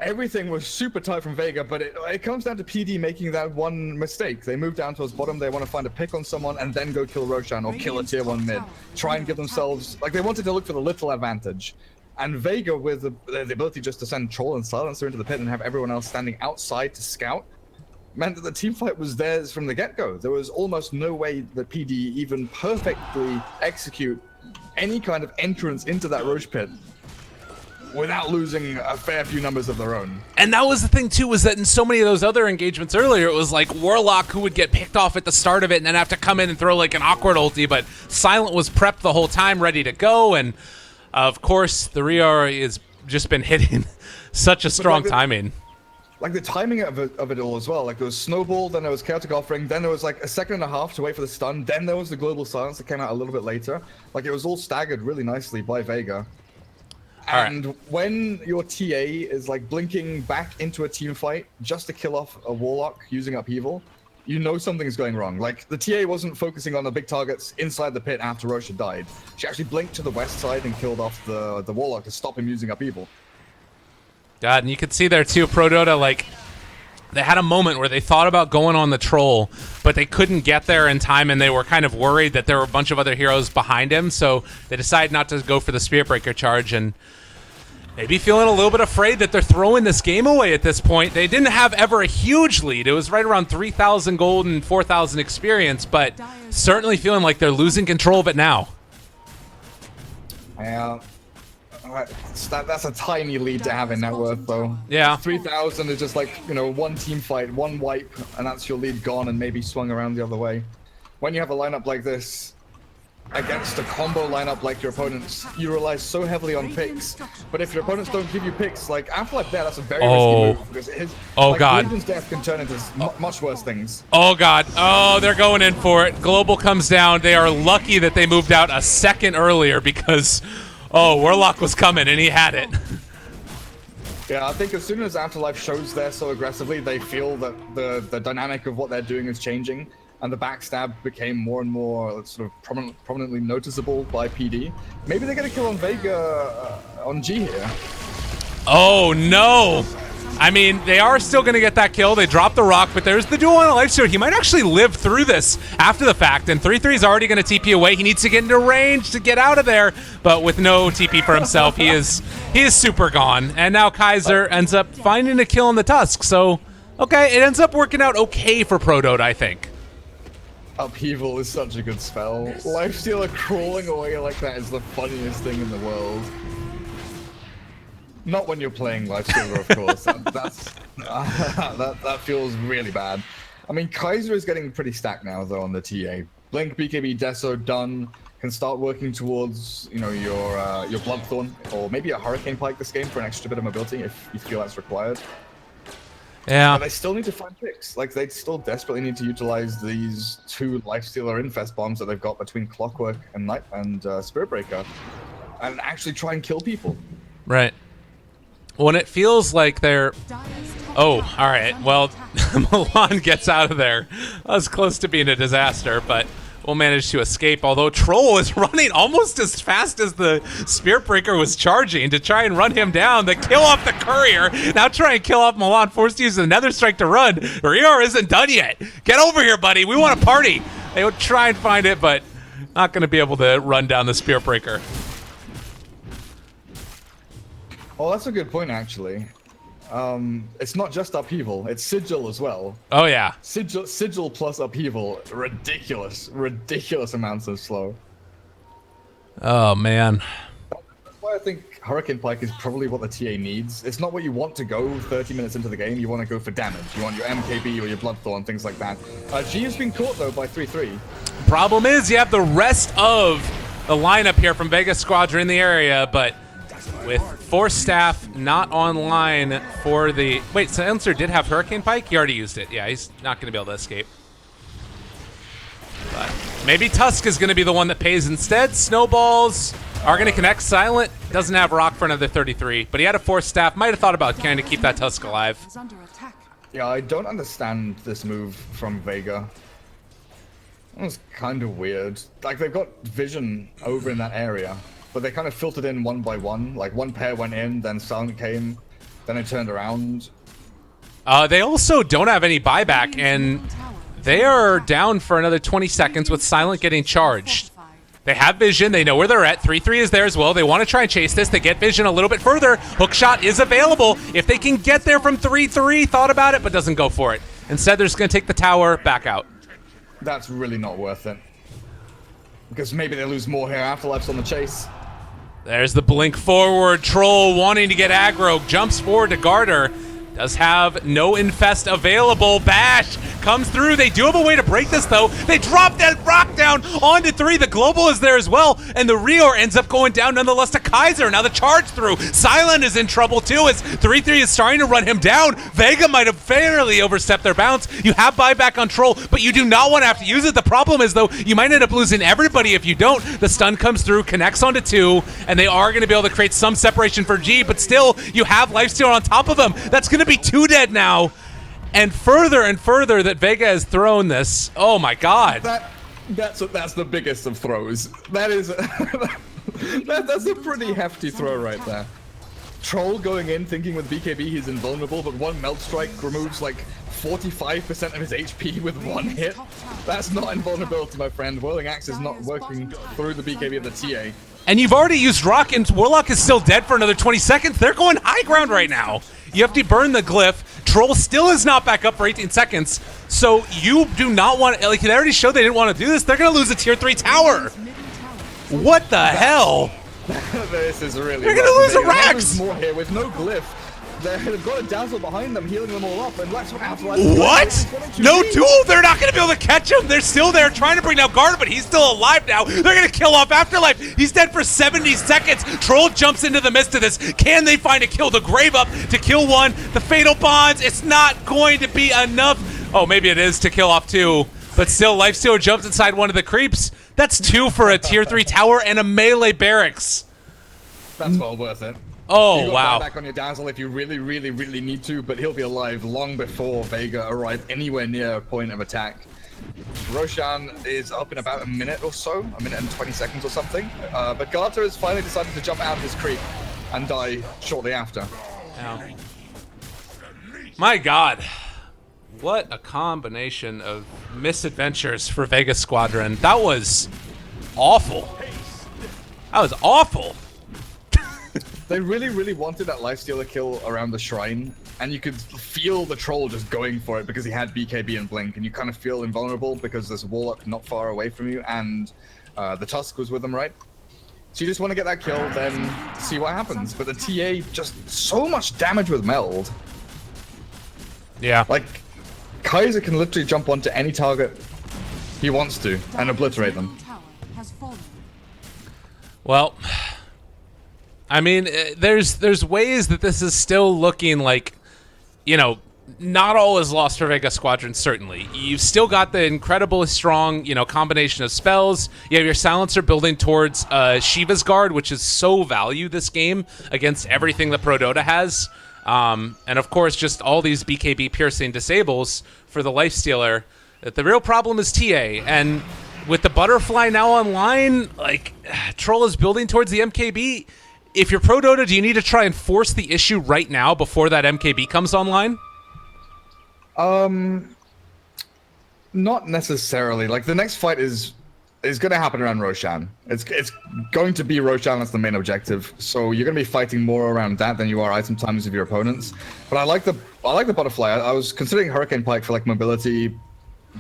Everything was super tight from Vega, but it comes down to PD making that one mistake. They move down towards bottom, they want to find a pick on someone and then go kill Roshan or kill a tier 1 mid. Try and give themselves, like they wanted to look for the little advantage. And Vega, with the ability just to send Troll and Silencer into the pit and have everyone else standing outside to scout, meant that the team fight was theirs from the get-go. There was almost no way that PD even perfectly execute any kind of entrance into that Roche pit without losing a fair few numbers of their own. And that was the thing too, was that in so many of those other engagements earlier, it was like Warlock who would get picked off at the start of it and then have to come in and throw like an awkward ulti, but Silent was prepped the whole time, ready to go, and of course the Rio has just been hitting such a strong timing. Like the timing of it all as well. Like there was Snowball, then there was Chaotic Offering, then there was like a second and a half to wait for the stun, then there was the Global Silence that came out a little bit later. Like it was all staggered really nicely by Vega. And when your TA is like blinking back into a team fight just to kill off a Warlock using Upheaval, you know something's going wrong. Like the TA wasn't focusing on the big targets inside the pit after Roche had died. She actually blinked to the west side and killed off the Warlock to stop him using Upheaval. God, and you could see there too, Prodota, like, they had a moment where they thought about going on the Troll, but they couldn't get there in time, and they were kind of worried that there were a bunch of other heroes behind him, so they decided not to go for the Spiritbreaker charge, and maybe feeling a little bit afraid that they're throwing this game away at this point. They didn't have ever a huge lead. It was right around 3,000 gold and 4,000 experience, but certainly feeling like they're losing control of it now. Yeah. That's a tiny lead to have in net worth, though. Yeah. 3,000 is just like, you know, one team fight, one wipe, and that's your lead gone and maybe swung around the other way. When you have a lineup like this, against a combo lineup like your opponents, you rely so heavily on picks. But if your opponents don't give you picks, like Afterlife there, that's a very risky move, because his Legion's death can turn into much worse things. Oh God, oh, they're going in for it. Global comes down. They are lucky that they moved out a second earlier because, oh, Warlock was coming and he had it. Yeah, I think as soon as Afterlife shows there so aggressively, they feel that the dynamic of what they're doing is changing. And the backstab became more and more sort of prominently noticeable by PD. Maybe they're gonna kill on Vega on G here. Oh no! I mean, they are still gonna get that kill. They drop the rock, but there's the duel on a life steal. He might actually live through this after the fact, and 3-3 is already gonna TP away. He needs to get into range to get out of there, but with no TP for himself, he is super gone. And now Kaiser ends up finding a kill on the Tusk. So, okay, it ends up working out okay for Prodota, I think. Upheaval is such a good spell. Lifestealer crawling away like that is the funniest thing in the world. Not when you're playing Lifestealer, of course. That feels really bad. I mean, Kaiser is getting pretty stacked now, though, on the TA. Blink, BKB, Deso, done. Can start working towards, you know, your Bloodthorn, or maybe a Hurricane Pike this game for an extra bit of mobility if you feel that's required. Yeah. But they still need to find picks. Like, they still desperately need to utilize these 2 Lifestealer Infest bombs that they've got between Clockwork and Spirit Breaker, and actually try and kill people. Right. When it feels like they're... Oh, all right. Well, Milan gets out of there. That was close to being a disaster, but we'll manage to escape, although Troll is running almost as fast as the Spirit Breaker was charging to try and run him down. The kill off the Courier. Now try and kill off Milan, forced to use another strike to run. Rior isn't done yet. Get over here, buddy. We want a party. They would try and find it, but not going to be able to run down the Spirit Breaker. Oh, that's a good point, actually. It's not just upheaval, it's sigil as well. Oh, yeah. Sigil plus upheaval, ridiculous amounts of slow. Oh, man. That's why I think Hurricane Pike is probably what the TA needs. It's not what you want to go 30 minutes into the game, you want to go for damage. You want your MKB or your Bloodthorn, things like that. G has been caught, though, by 3-3. Problem is, you have the rest of the lineup here from Vega Squadron in the area, but with Force Staff not online for the... Wait, Silencer did have Hurricane Pike? He already used it. Yeah, he's not going to be able to escape. But maybe Tusk is going to be the one that pays instead. Snowballs are going to connect. Silent doesn't have Rock for another 33, but he had a Force Staff. Might have thought about trying to keep that Tusk alive. Yeah, I don't understand this move from Vega. It was kind of weird. Like, they've got vision over in that area, but they kind of filtered in one by one. Like, one pair went in, then Silent came, then it turned around. They also don't have any buyback, and they are down for another 20 seconds with Silent getting charged. They have vision. They know where they're at. 3-3 is there as well. They want to try and chase this. They get vision a little bit further. Hookshot is available. If they can get there from 3-3, thought about it, but doesn't go for it. Instead, they're just going to take the tower back out. That's really not worth it. Because maybe they lose more here. Afterlife's on the chase. There's the blink forward. Troll wanting to get aggro. Jumps forward to Garter. Does have no infest available. Bash comes through. They do have a way to break this, though. They drop that rock down onto 3. The global is there as well, and the Rior ends up going down nonetheless to Kaiser. Now the charge through. Silent is in trouble too as 3-3 is starting to run him down. Vega might have fairly overstepped their bounds. You have buyback on Troll, but you do not want to have to use it. The problem is, though, you might end up losing everybody if you don't. The stun comes through, connects onto 2, and they are going to be able to create some separation for G, but still, you have lifesteal on top of them. That's going to be 2 dead now, and further that Vega has thrown this. Oh my God! That's the biggest of throws. That is that's a pretty hefty throw right there. Troll going in thinking with BKB he's invulnerable, but one melt strike removes like 45% of his HP with one hit. That's not invulnerability, my friend. Whirling Axe is not working through the BKB of the TA. And you've already used Rock, and Warlock is still dead for another 20 seconds. They're going high ground right now. You have to burn the glyph. Troll still is not back up for 18 seconds. So you do not want, like, they already showed they didn't want to do this. They're going to lose a tier 3 tower. What the hell? This is really... They're going to lose a Rax. More here with no glyph. They've got a Dazzle behind them, healing them all up, and let's what? No duel? They're not going to be able to catch him. They're still there trying to bring down Garter, but he's still alive now. They're going to kill off Afterlife. He's dead for 70 seconds. Troll jumps into the midst of this. Can they find a kill? The Grave Up to kill 1. The Fatal Bonds. It's not going to be enough. Oh, maybe it is to kill off 2. But still, Lifestealer jumps inside one of the creeps. That's 2 for a tier 3 tower and a melee barracks. That's well worth it. Oh, wow. Back on your Dazzle if you really, really, really need to, but he'll be alive long before Vega arrive anywhere near a point of attack. Roshan is up in about a minute or so, a minute and 20 seconds or something. But Garter has finally decided to jump out of his creep and die shortly after. Ow. My God. What a combination of misadventures for Vega Squadron. That was awful. That was awful. They really, really wanted that Lifestealer kill around the shrine, and you could feel the Troll just going for it because he had BKB and Blink, and you kind of feel invulnerable because there's a Warlock not far away from you, and the Tusk was with him, right? So you just want to get that kill, then see what happens. But the TA, just so much damage with Meld. Yeah. Like, Kaiser can literally jump onto any target he wants to and obliterate them. Well, I mean, there's ways that this is still looking like, you know, not all is lost for Vega Squadron, certainly. You've still got the incredibly strong, you know, combination of spells. You have your Silencer building towards Shiva's Guard, which is so valued this game against everything that Prodota has. And of course, just all these BKB piercing disables for the Lifestealer. The real problem is TA, and with the Butterfly now online, like, Troll is building towards the MKB. If you're Prodota, do you need to try and force the issue right now before that MKB comes online? Not necessarily. Like, the next fight is going to happen around Roshan. It's going to be Roshan as the main objective. So you're going to be fighting more around that than you are item times of your opponents. But I like the Butterfly. I was considering Hurricane Pike for like mobility,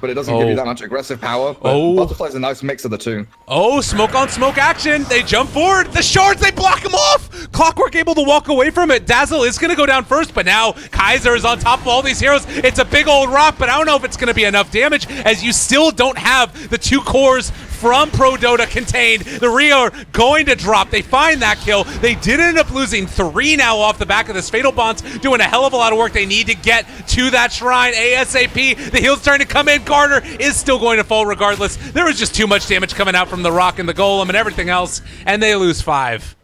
but it doesn't give you that much aggressive power. But Butterfly's a nice mix of the two. Oh, smoke on smoke action. They jump forward. The shards, they block him off. Clockwork able to walk away from it. Dazzle is going to go down first, but now Kaiser is on top of all these heroes. It's a big old rock, but I don't know if it's going to be enough damage, as you still don't have the 2 cores from Prodota contained. The Rio are going to drop. They find that kill. They did end up losing 3 now off the back of this Fatal Bonds, doing a hell of a lot of work. They need to get to that shrine ASAP. The heal's starting to come in. Garner is still going to fall regardless. There was just too much damage coming out from the rock and the golem and everything else, and they lose 5.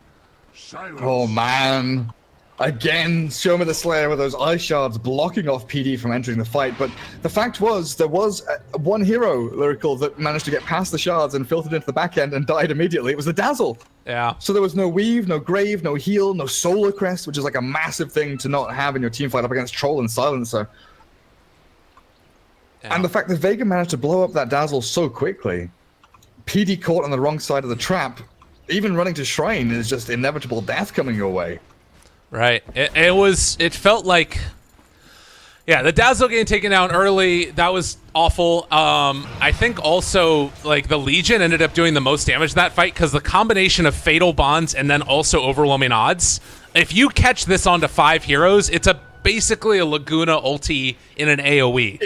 Oh man. Again, show me the Slayer with those ice shards blocking off PD from entering the fight. But the fact was, there was one hero, Lyrical, that managed to get past the shards and filtered into the back end and died immediately. It was the Dazzle. Yeah. So there was no Weave, no Grave, no Heal, no Solar Crest, which is like a massive thing to not have in your team fight up against Troll and Silencer. Yeah. And the fact that Vega managed to blow up that Dazzle so quickly, PD caught on the wrong side of the trap, even running to Shrine is just inevitable death coming your way. Right. It felt like, yeah, the Dazzle getting taken down early, that was awful. I think also, like, the Legion ended up doing the most damage that fight because the combination of Fatal Bonds and then also overwhelming odds. If you catch this onto 5 heroes, it's basically a Laguna ulti in an AoE.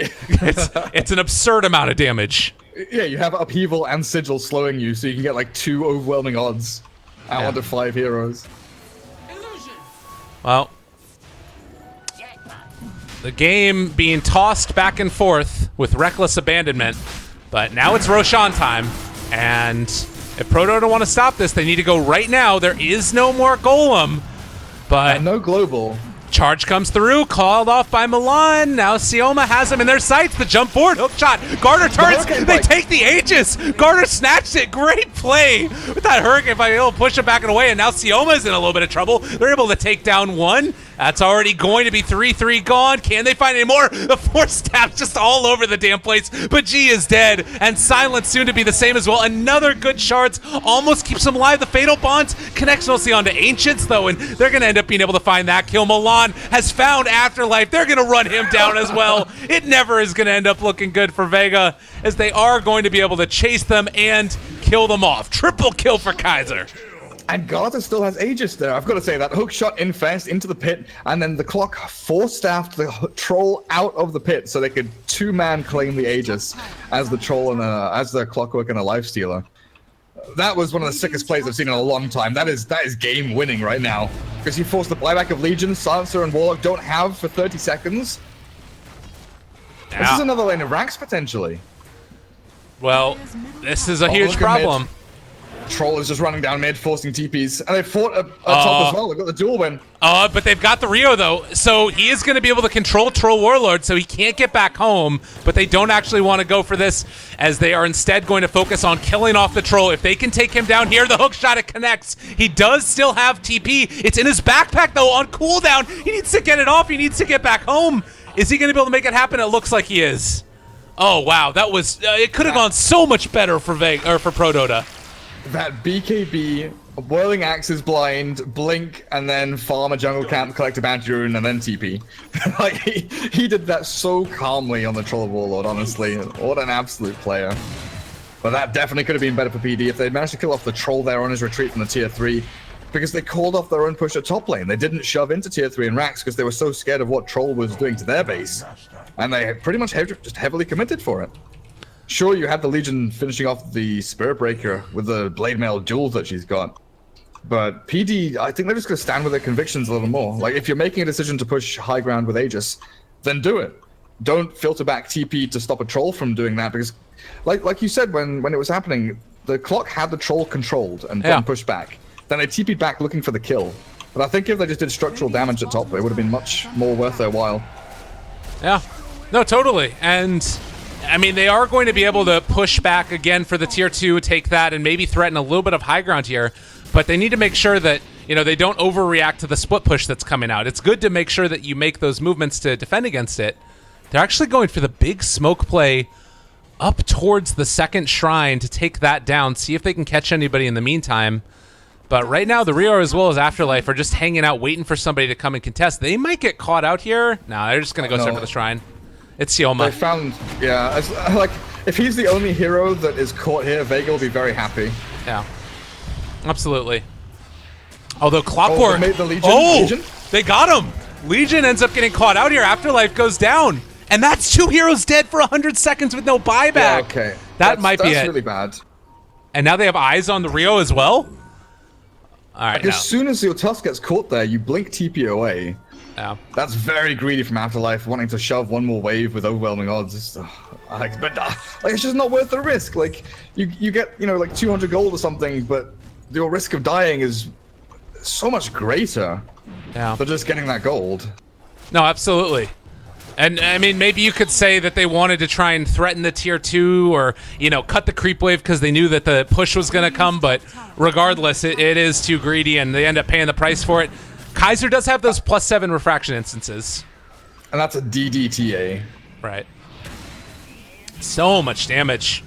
It's an absurd amount of damage. Yeah, you have Upheaval and Sigil slowing you, so you can get like 2 overwhelming odds out onto 5 heroes. Well, the game being tossed back and forth with reckless abandonment, but now it's Roshan time, and if Prodota want to stop this, they need to go right now. There is no more Golem, but no global. Charge comes through, called off by Milan. Now Sioma has him in their sights. The jump forward, hook shot. Garner turns, they take the Aegis. Garner snatched it, great play. With that Hurricane, if I will push him back and away, and now Sioma's in a little bit of trouble. They're able to take down 1. That's already going to be 3-3 gone. Can they find any more? The Force Staff just all over the damn place, but G is dead, and Silence soon to be the same as well. Another good shards, almost keeps him alive. The Fatal Bonds connects mostly onto Ancients, though, and they're going to end up being able to find that kill. Milan has found Afterlife. They're going to run him down as well. It never is going to end up looking good for Vega, as they are going to be able to chase them and kill them off. Triple kill for Kaiser. And Garza still has Aegis there. I've got to say, that hook shot in first into the pit, and then the clock force-staffed the Troll out of the pit so they could 2-man claim the Aegis as the Troll and as the Clockwork and a Lifestealer. That was one of the sickest plays I've seen in a long time. That is game winning right now, because you force the buyback of Legion, Silencer, and Warlock don't have for 30 seconds. Yeah. This is another lane of Rax potentially. Well, this is a huge problem. Troll is just running down mid, forcing TPs, and they fought up top as well. They've got the dual win. But they've got the Rio, though, so he is going to be able to control Troll Warlord, so he can't get back home, but they don't actually want to go for this, as they are instead going to focus on killing off the Troll. If they can take him down here, the hook shot, it connects. He does still have TP. It's in his backpack, though, on cooldown. He needs to get it off. He needs to get back home. Is he going to be able to make it happen? It looks like he is. Oh, wow, that was... it could have gone so much better for Prodota. That BKB, Whirling Axe is blind, blink, and then farm a jungle camp, collect a bounty rune, and then TP. Like, he did that so calmly on the Troll Warlord, honestly. What an absolute player. But that definitely could have been better for PD if they managed to kill off the troll there on his retreat from the tier 3. Because they called off their own push at top lane. They didn't shove into tier 3 and Rax because they were so scared of what Troll was doing to their base. And they pretty much just heavily committed for it. Sure, you had the Legion finishing off the Spirit Breaker with the Blade Mail duel that she's got. But PD, I think they're just going to stand with their convictions a little more. Like, if you're making a decision to push high ground with Aegis, then do it. Don't filter back TP to stop a Troll from doing that, because, like you said when it was happening, the clock had the Troll controlled and then pushed back. Then they TP'd back looking for the kill. But I think if they just did structural damage at top, it would have been much more worth their while. Yeah. No, totally. And, I mean, they are going to be able to push back again for the tier 2, take that, and maybe threaten a little bit of high ground here. But they need to make sure that, you know, they don't overreact to the split push that's coming out. It's good to make sure that you make those movements to defend against it. They're actually going for the big smoke play up towards the second shrine to take that down, see if they can catch anybody in the meantime. But right now, the Rio as well as Afterlife are just hanging out, waiting for somebody to come and contest. They might get caught out here. No, they're just going to go straight for the shrine. It's Sioma. They found, yeah, like, if he's the only hero that is caught here, Vega will be very happy. Yeah, absolutely. Although Clockwork... Oh, Legion? They got him! Legion ends up getting caught out here. Afterlife goes down. And that's 2 heroes dead for 100 seconds with no buyback. Yeah, okay. That might be it. That's really bad. And now they have eyes on the Rio as well? All right, like, as soon as your Tusk gets caught there, you blink TP away. Yeah. That's very greedy from Afterlife, wanting to shove one more wave with overwhelming odds. Like, it's just not worth the risk. Like, you get, you know, like 200 gold or something, but your risk of dying is so much greater than just getting that gold. No, absolutely. And, I mean, maybe you could say that they wanted to try and threaten the tier 2 or, you know, cut the creep wave because they knew that the push was going to come. But regardless, it is too greedy, and they end up paying the price for it. Kaiser does have those +7 refraction instances. And that's a DDTA. Right. So much damage.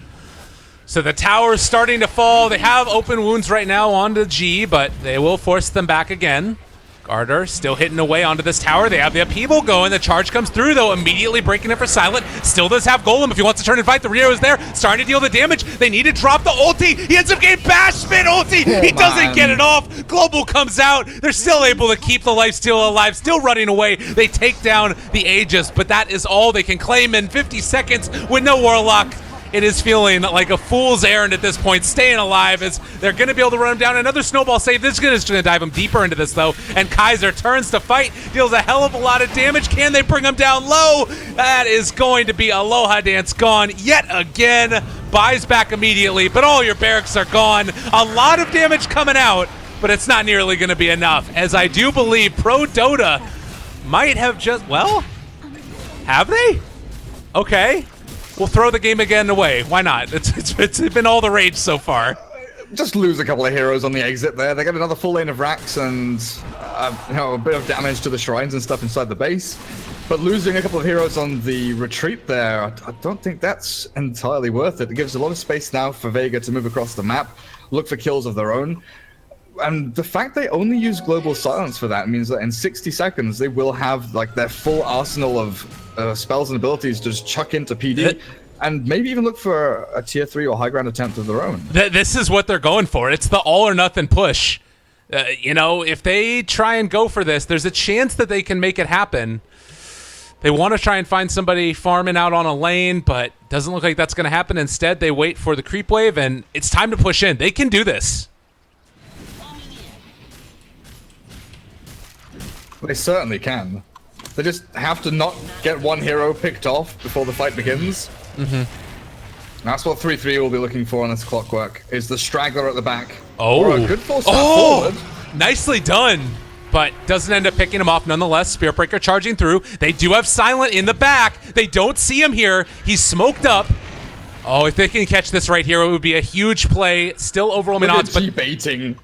So the tower's starting to fall. They have open wounds right now onto G, but they will force them back again. Garter still hitting away onto this tower. They have the upheaval going. The charge comes through, though, immediately breaking it for Silent. Still does have Golem if he wants to turn and fight. The Rio is there, starting to deal the damage. They need to drop the ulti. He ends up getting bash spin ulti. He doesn't get it off. Global comes out. They're still able to keep the lifesteal alive, still running away. They take down the Aegis, but that is all they can claim in 50 seconds with no Warlock. It is feeling like a fool's errand at this point, staying alive as they're going to be able to run him down. Another snowball save. This is going to dive him deeper into this, though. And Kaiser turns to fight, deals a hell of a lot of damage. Can they bring him down low? That is going to be Aloha Dance gone yet again. Buys back immediately, but all your barracks are gone. A lot of damage coming out, but it's not nearly going to be enough, as I do believe Prodota might have just, well, have they? Okay. We'll throw the game again away. Why not? It's been all the rage so far. Just lose a couple of heroes on the exit there. They get another full lane of racks and you know, a bit of damage to the shrines and stuff inside the base. But losing a couple of heroes on the retreat there, I don't think that's entirely worth it. It gives a lot of space now for Vega to move across the map, look for kills of their own. And the fact they only use Global Silence for that means that in 60 seconds they will have like their full arsenal of spells and abilities to just chuck into PD and maybe even look for a tier 3 or high ground attempt of their own. This is what they're going for. It's the all or nothing push. You know, if they try and go for this, there's a chance that they can make it happen. They want to try and find somebody farming out on a lane, but doesn't look like that's going to happen. Instead, they wait for the creep wave, and it's time to push in. They can do this. They certainly can. They just have to not get one hero picked off before the fight begins. That's what 3-3 will be looking for on this Clockwork, is the straggler at the back. Oh, or a good full step forward. Nicely done. But doesn't end up picking him off nonetheless. Spirit Breaker charging through. They do have Silent in the back. They don't see him here. He's smoked up. Oh, if they can catch this right here, it would be a huge play. Still overwhelming odds. But baiting.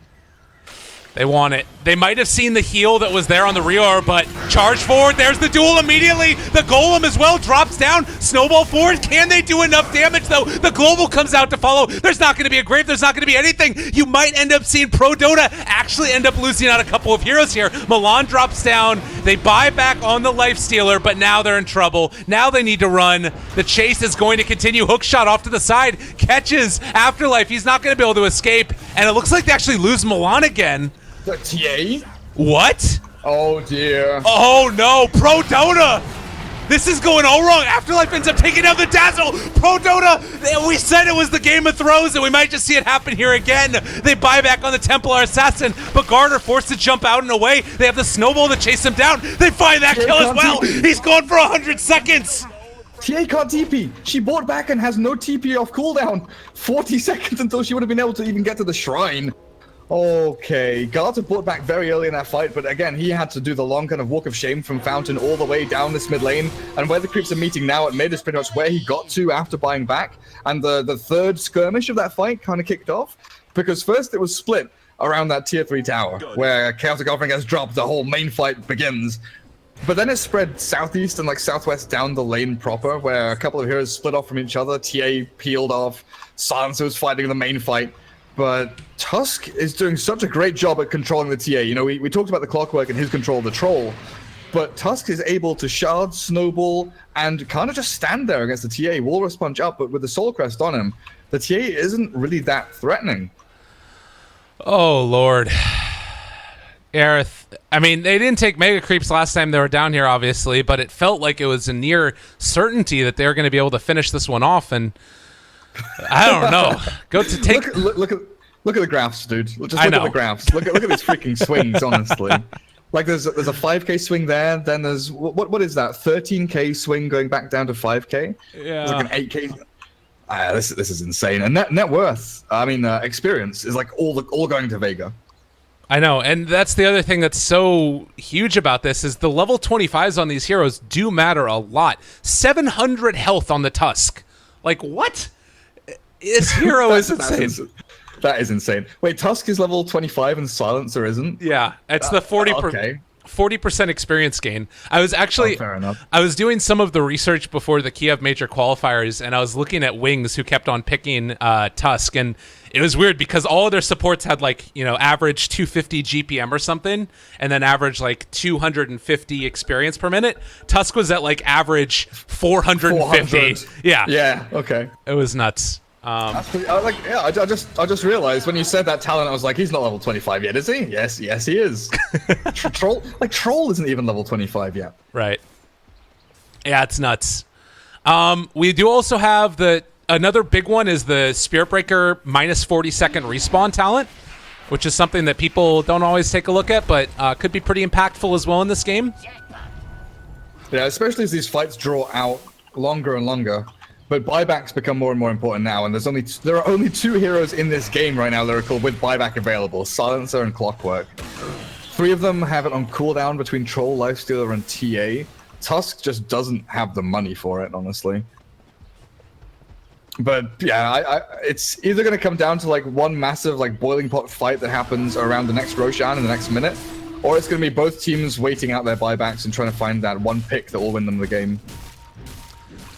They want it. They might have seen the heal that was there on the rear, but charge forward. There's the duel immediately. The golem as well drops down. Snowball forward. Can they do enough damage, though? The global comes out to follow. There's not going to be a grave. There's not going to be anything. You might end up seeing Prodota actually end up losing out a couple of heroes here. Milan drops down. They buy back on the lifestealer, but now they're in trouble. Now they need to run. The chase is going to continue. Hookshot off to the side. Catches Afterlife. He's not going to be able to escape. And it looks like they actually lose Milan again. The TA? What? Oh dear. Oh no, Prodota! This is going all wrong. Afterlife ends up taking down the Dazzle. Prodota, we said it was the Game of Thrones, and we might just see it happen here again. They buy back on the Templar Assassin, but Garner forced to jump out and away. They have the Snowball to chase him down. They find that kill as well. He's gone for 100 seconds. TA can't TP. She bought back and has no TP off cooldown. 40 seconds until she would have been able to even get to the shrine. Okay, Garter brought back very early in that fight, but again, he had to do the long kind of walk of shame from Fountain all the way down this mid lane, and where the creeps are meeting now at mid is pretty much where he got to after buying back, and the third skirmish of that fight kind of kicked off, because first it was split around that tier 3 tower, where Chaotic Offering has dropped, the whole main fight begins. But then it spread southeast and like southwest down the lane proper, where a couple of heroes split off from each other, TA peeled off, Silencer was fighting in the main fight. But Tusk is doing such a great job at controlling the TA. You know, we talked about the Clockwork and his control of the Troll, but Tusk is able to shard, snowball, and kind of just stand there against the TA, Walrus punch up, but with the Soul Crest on him, the TA isn't really that threatening. Oh, Lord. Aerith, I mean, they didn't take Mega Creeps last time they were down here, obviously, but it felt like it was a near certainty that they were going to be able to finish this one off, and I don't know. Go to take. Look at the graphs, dude. Just look at the graphs. Look at these freaking swings. Honestly, like there's a 5K swing there. Then there's what is that? 13K swing going back down to 5K. Yeah. There's like an 8K. This is insane. And net worth. I mean, experience is like all going to Vega. I know, and that's the other thing that's so huge about this is the level 25s on these heroes do matter a lot. 700 health on the Tusk. Like what? This hero is insane. That is insane. Wait, Tusk is level 25 and Silencer isn't? Yeah, it's the 40% experience gain. I was actually, fair enough. I was doing some of the research before the Kiev Major qualifiers, and I was looking at Wings, who kept on picking Tusk, and it was weird because all of their supports had like, you know, average 250 GPM or something, and then average like 250 experience per minute. Tusk was at like average 450. 400. Yeah. Yeah. Okay. It was nuts. I just realized when you said that talent, I was like, he's not level 25 yet, is he? Yes, he is. Troll isn't even level 25 yet. Right. Yeah, it's nuts. We do also have another big one is the Spirit Breaker minus 40-second respawn talent, which is something that people don't always take a look at, but could be pretty impactful as well in this game. Yeah, especially as these fights draw out longer and longer. But buybacks become more and more important now, and there are only 2 heroes in this game right now, Lyrical, with buyback available, Silencer and Clockwork. 3 of them have it on cooldown between Troll, Lifestealer, and TA. Tusk just doesn't have the money for it, honestly. But yeah, it's either going to come down to like one massive like boiling pot fight that happens around the next Roshan in the next minute, or it's going to be both teams waiting out their buybacks and trying to find that one pick that will win them the game.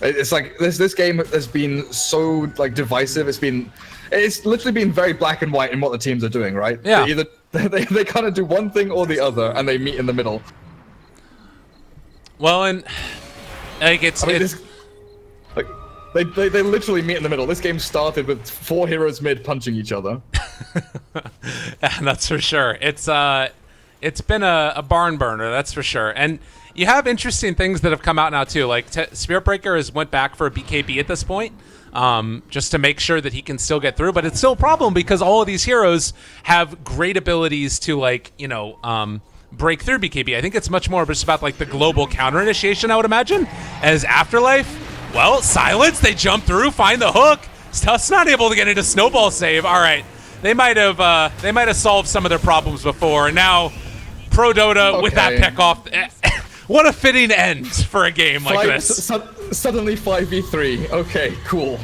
It's like this game has been so like divisive. It's literally been very black and white in what the teams are doing, right? Yeah. They kind of do one thing or the other, and they meet in the middle. Well, and like they literally meet in the middle. This game started with 4 heroes mid punching each other. That's for sure. It's been a barn burner, that's for sure. And you have interesting things that have come out now too. Like Spirit Breaker has went back for a BKB at this point, just to make sure that he can still get through. But it's still a problem because all of these heroes have great abilities to like, you know, break through BKB. I think it's much more just about like the global counter initiation, I would imagine. As Afterlife, well, silence, they jump through, find the hook. Tusk's not able to get into snowball save. All right, they might have solved some of their problems before, and now Prodota with that pick off. What a fitting end for a game like this. Suddenly 5v3. Okay, cool.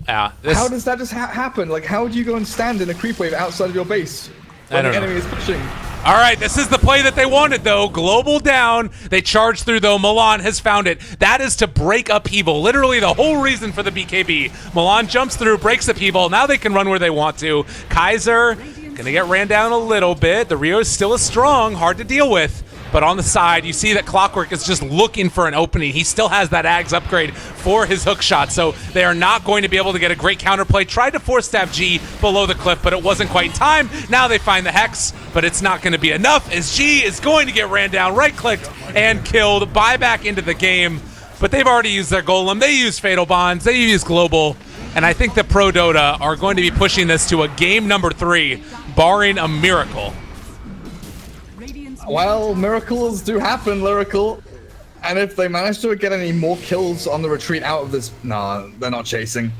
Yeah. How does that just happen? Like, how do you go and stand in a creep wave outside of your base? when don't the know. enemy is pushing. All right, this is the play that they wanted, though. Global down. They charge through, though. Milan has found it. That is to break upheaval. Literally the whole reason for the BKB. Milan jumps through, breaks upheaval. Now they can run where they want to. Kaiser going to get ran down a little bit. The Rio is still as strong, hard to deal with. But on the side, you see that Clockwork is just looking for an opening. He still has that Ags upgrade for his hook shot, so they are not going to be able to get a great counterplay. Tried to force stab G below the cliff, but it wasn't quite in time. Now they find the Hex, but it's not going to be enough as G is going to get ran down, right-clicked, and killed. Buyback into the game, but they've already used their Golem. They use Fatal Bonds. They use Global, and I think the Prodota are going to be pushing this to a game number 3, barring a miracle. Well, miracles do happen, Lyrical. And if they manage to get any more kills on the retreat out of this... Nah, they're not chasing.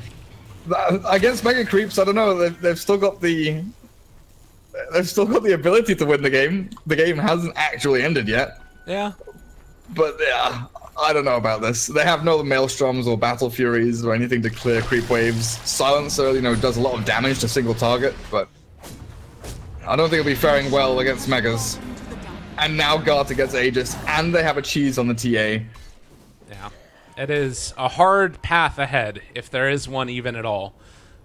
Against Mega Creeps, I don't know, they've still got the... They've still got the ability to win the game. The game hasn't actually ended yet. Yeah. But yeah, I don't know about this. They have no Maelstroms or Battle Furies or anything to clear creep waves. Silencer, you know, does a lot of damage to single target, but... I don't think it'll be faring well against Megas. And now Garth against Aegis, and they have a cheese on the TA. Yeah, it is a hard path ahead, if there is one even at all.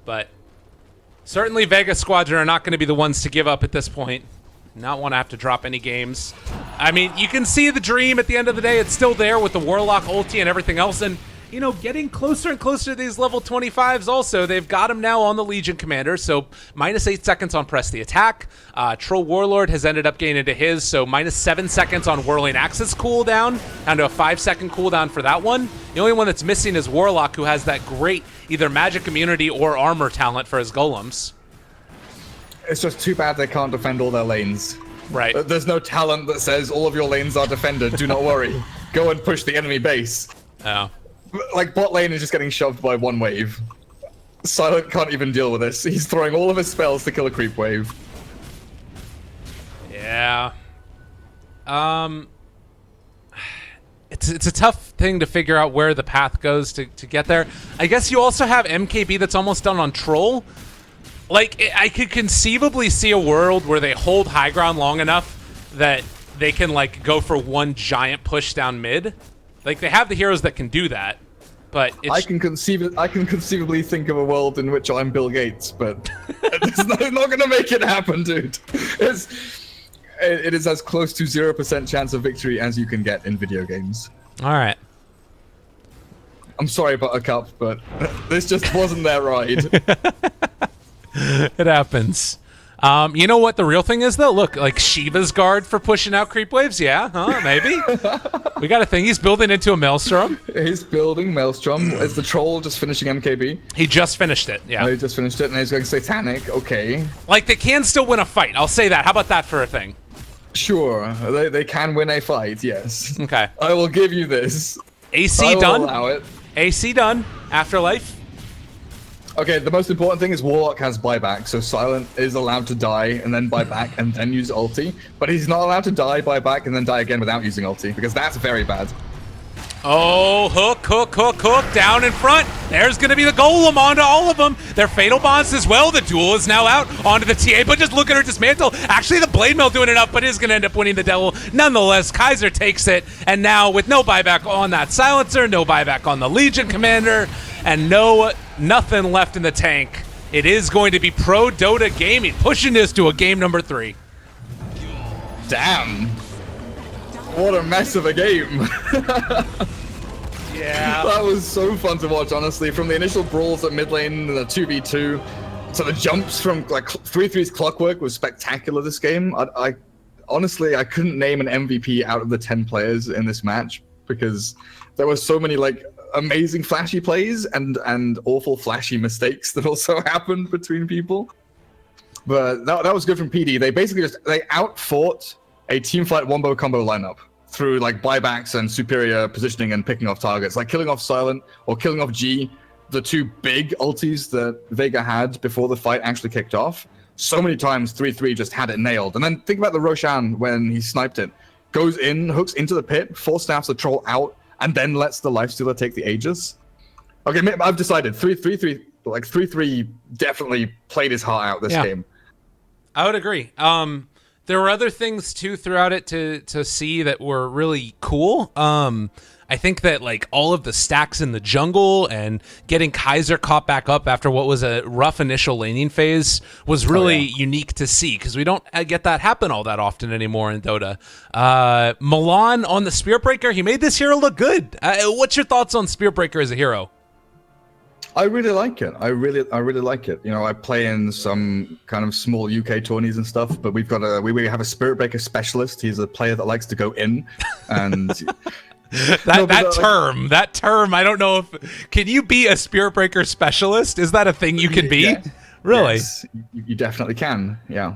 But certainly Vega Squadron are not going to be the ones to give up at this point. Not want to have to drop any games. I mean, you can see the dream at the end of the day. It's still there with the Warlock ulti and everything else. And, you know, getting closer and closer to these level 25s also. They've got him now on the Legion Commander, so -8 seconds on press the attack. Troll Warlord has ended up getting into his, so -7 seconds on Whirling Axis cooldown, down to a 5-second cooldown for that one. The only one that's missing is Warlock, who has that great either magic immunity or armor talent for his golems. It's just too bad they can't defend all their lanes. Right. There's no talent that says all of your lanes are defended, do not worry. Go and push the enemy base. Oh. Like, bot lane is just getting shoved by one wave. Silent can't even deal with this. He's throwing all of his spells to kill a creep wave. Yeah. It's a tough thing to figure out where the path goes to get there. I guess you also have MKB that's almost done on Troll. Like, I could conceivably see a world where they hold high ground long enough that they can, like, go for one giant push down mid. Like, they have the heroes that can do that, but it's... I can conceivably think of a world in which I'm Bill Gates, but it's not gonna make it happen, dude. It is as close to 0% chance of victory as you can get in video games. All right. I'm sorry, Buttercup, but this just wasn't their ride. It happens. You know what the real thing is, though? Look, like Shiva's guard for pushing out creep waves? Yeah, huh? Maybe? We got a thing. He's building into a Maelstrom. He's building Maelstrom. Is the troll just finishing MKB? He just finished it, yeah. Oh, he just finished it, and he's going Satanic. Okay. Like, they can still win a fight. I'll say that. How about that for a thing? Sure. They can win a fight, yes. Okay. I will give you this. AC I will done. allow it. AC done. Afterlife. Okay, the most important thing is Warlock has buyback, so Silent is allowed to die and then buy back and then use ulti, but he's not allowed to die, buy back, and then die again without using ulti, because that's very bad. Oh, hook, down in front. There's going to be the golem onto all of them. Their fatal bonds as well. The duel is now out onto the TA, but just look at her dismantle. Actually, the blade mill doing it up, but is going to end up winning the devil. Nonetheless, Kaiser takes it, and now with no buyback on that silencer, no buyback on the Legion Commander, and nothing left in the tank, it is going to be Prodota Gaming pushing this to a game number 3. Damn. What a mess of a game. Yeah. That was so fun to watch, honestly. From the initial brawls at mid lane, the 2v2, to the jumps from like 3-3's Clockwork was spectacular this game. I honestly, I couldn't name an MVP out of the 10 players in this match because there were so many like amazing flashy plays and awful flashy mistakes that also happened between people. But that was good from PD. They basically they outfought a teamfight wombo combo lineup through like buybacks and superior positioning and picking off targets, like killing off Silent or killing off G, the two big ultis that Vega had before the fight actually kicked off. So many times 3-3 just had it nailed. And then think about the Roshan when he sniped it. Goes in, hooks into the pit, force staffs the troll out, and then lets the Lifestealer take the Aegis. Okay, I've decided 3-3 definitely played his heart out this game. I would agree. There were other things too throughout it to see that were really cool. I think that like all of the stacks in the jungle and getting Kaiser caught back up after what was a rough initial laning phase was really unique to see, because we don't get that happen all that often anymore in Dota. Milan on the Spear Breaker, he made this hero look good. What's your thoughts on Spear Breaker as a hero? I really like it. I really like it. You know, I play in some kind of small UK tourneys and stuff, but we have a Spirit Breaker specialist. He's a player that likes to go in, and that term, I don't know if can you be a Spirit Breaker specialist? Is that a thing you can be? Yeah. Really? Yes, you definitely can. Yeah.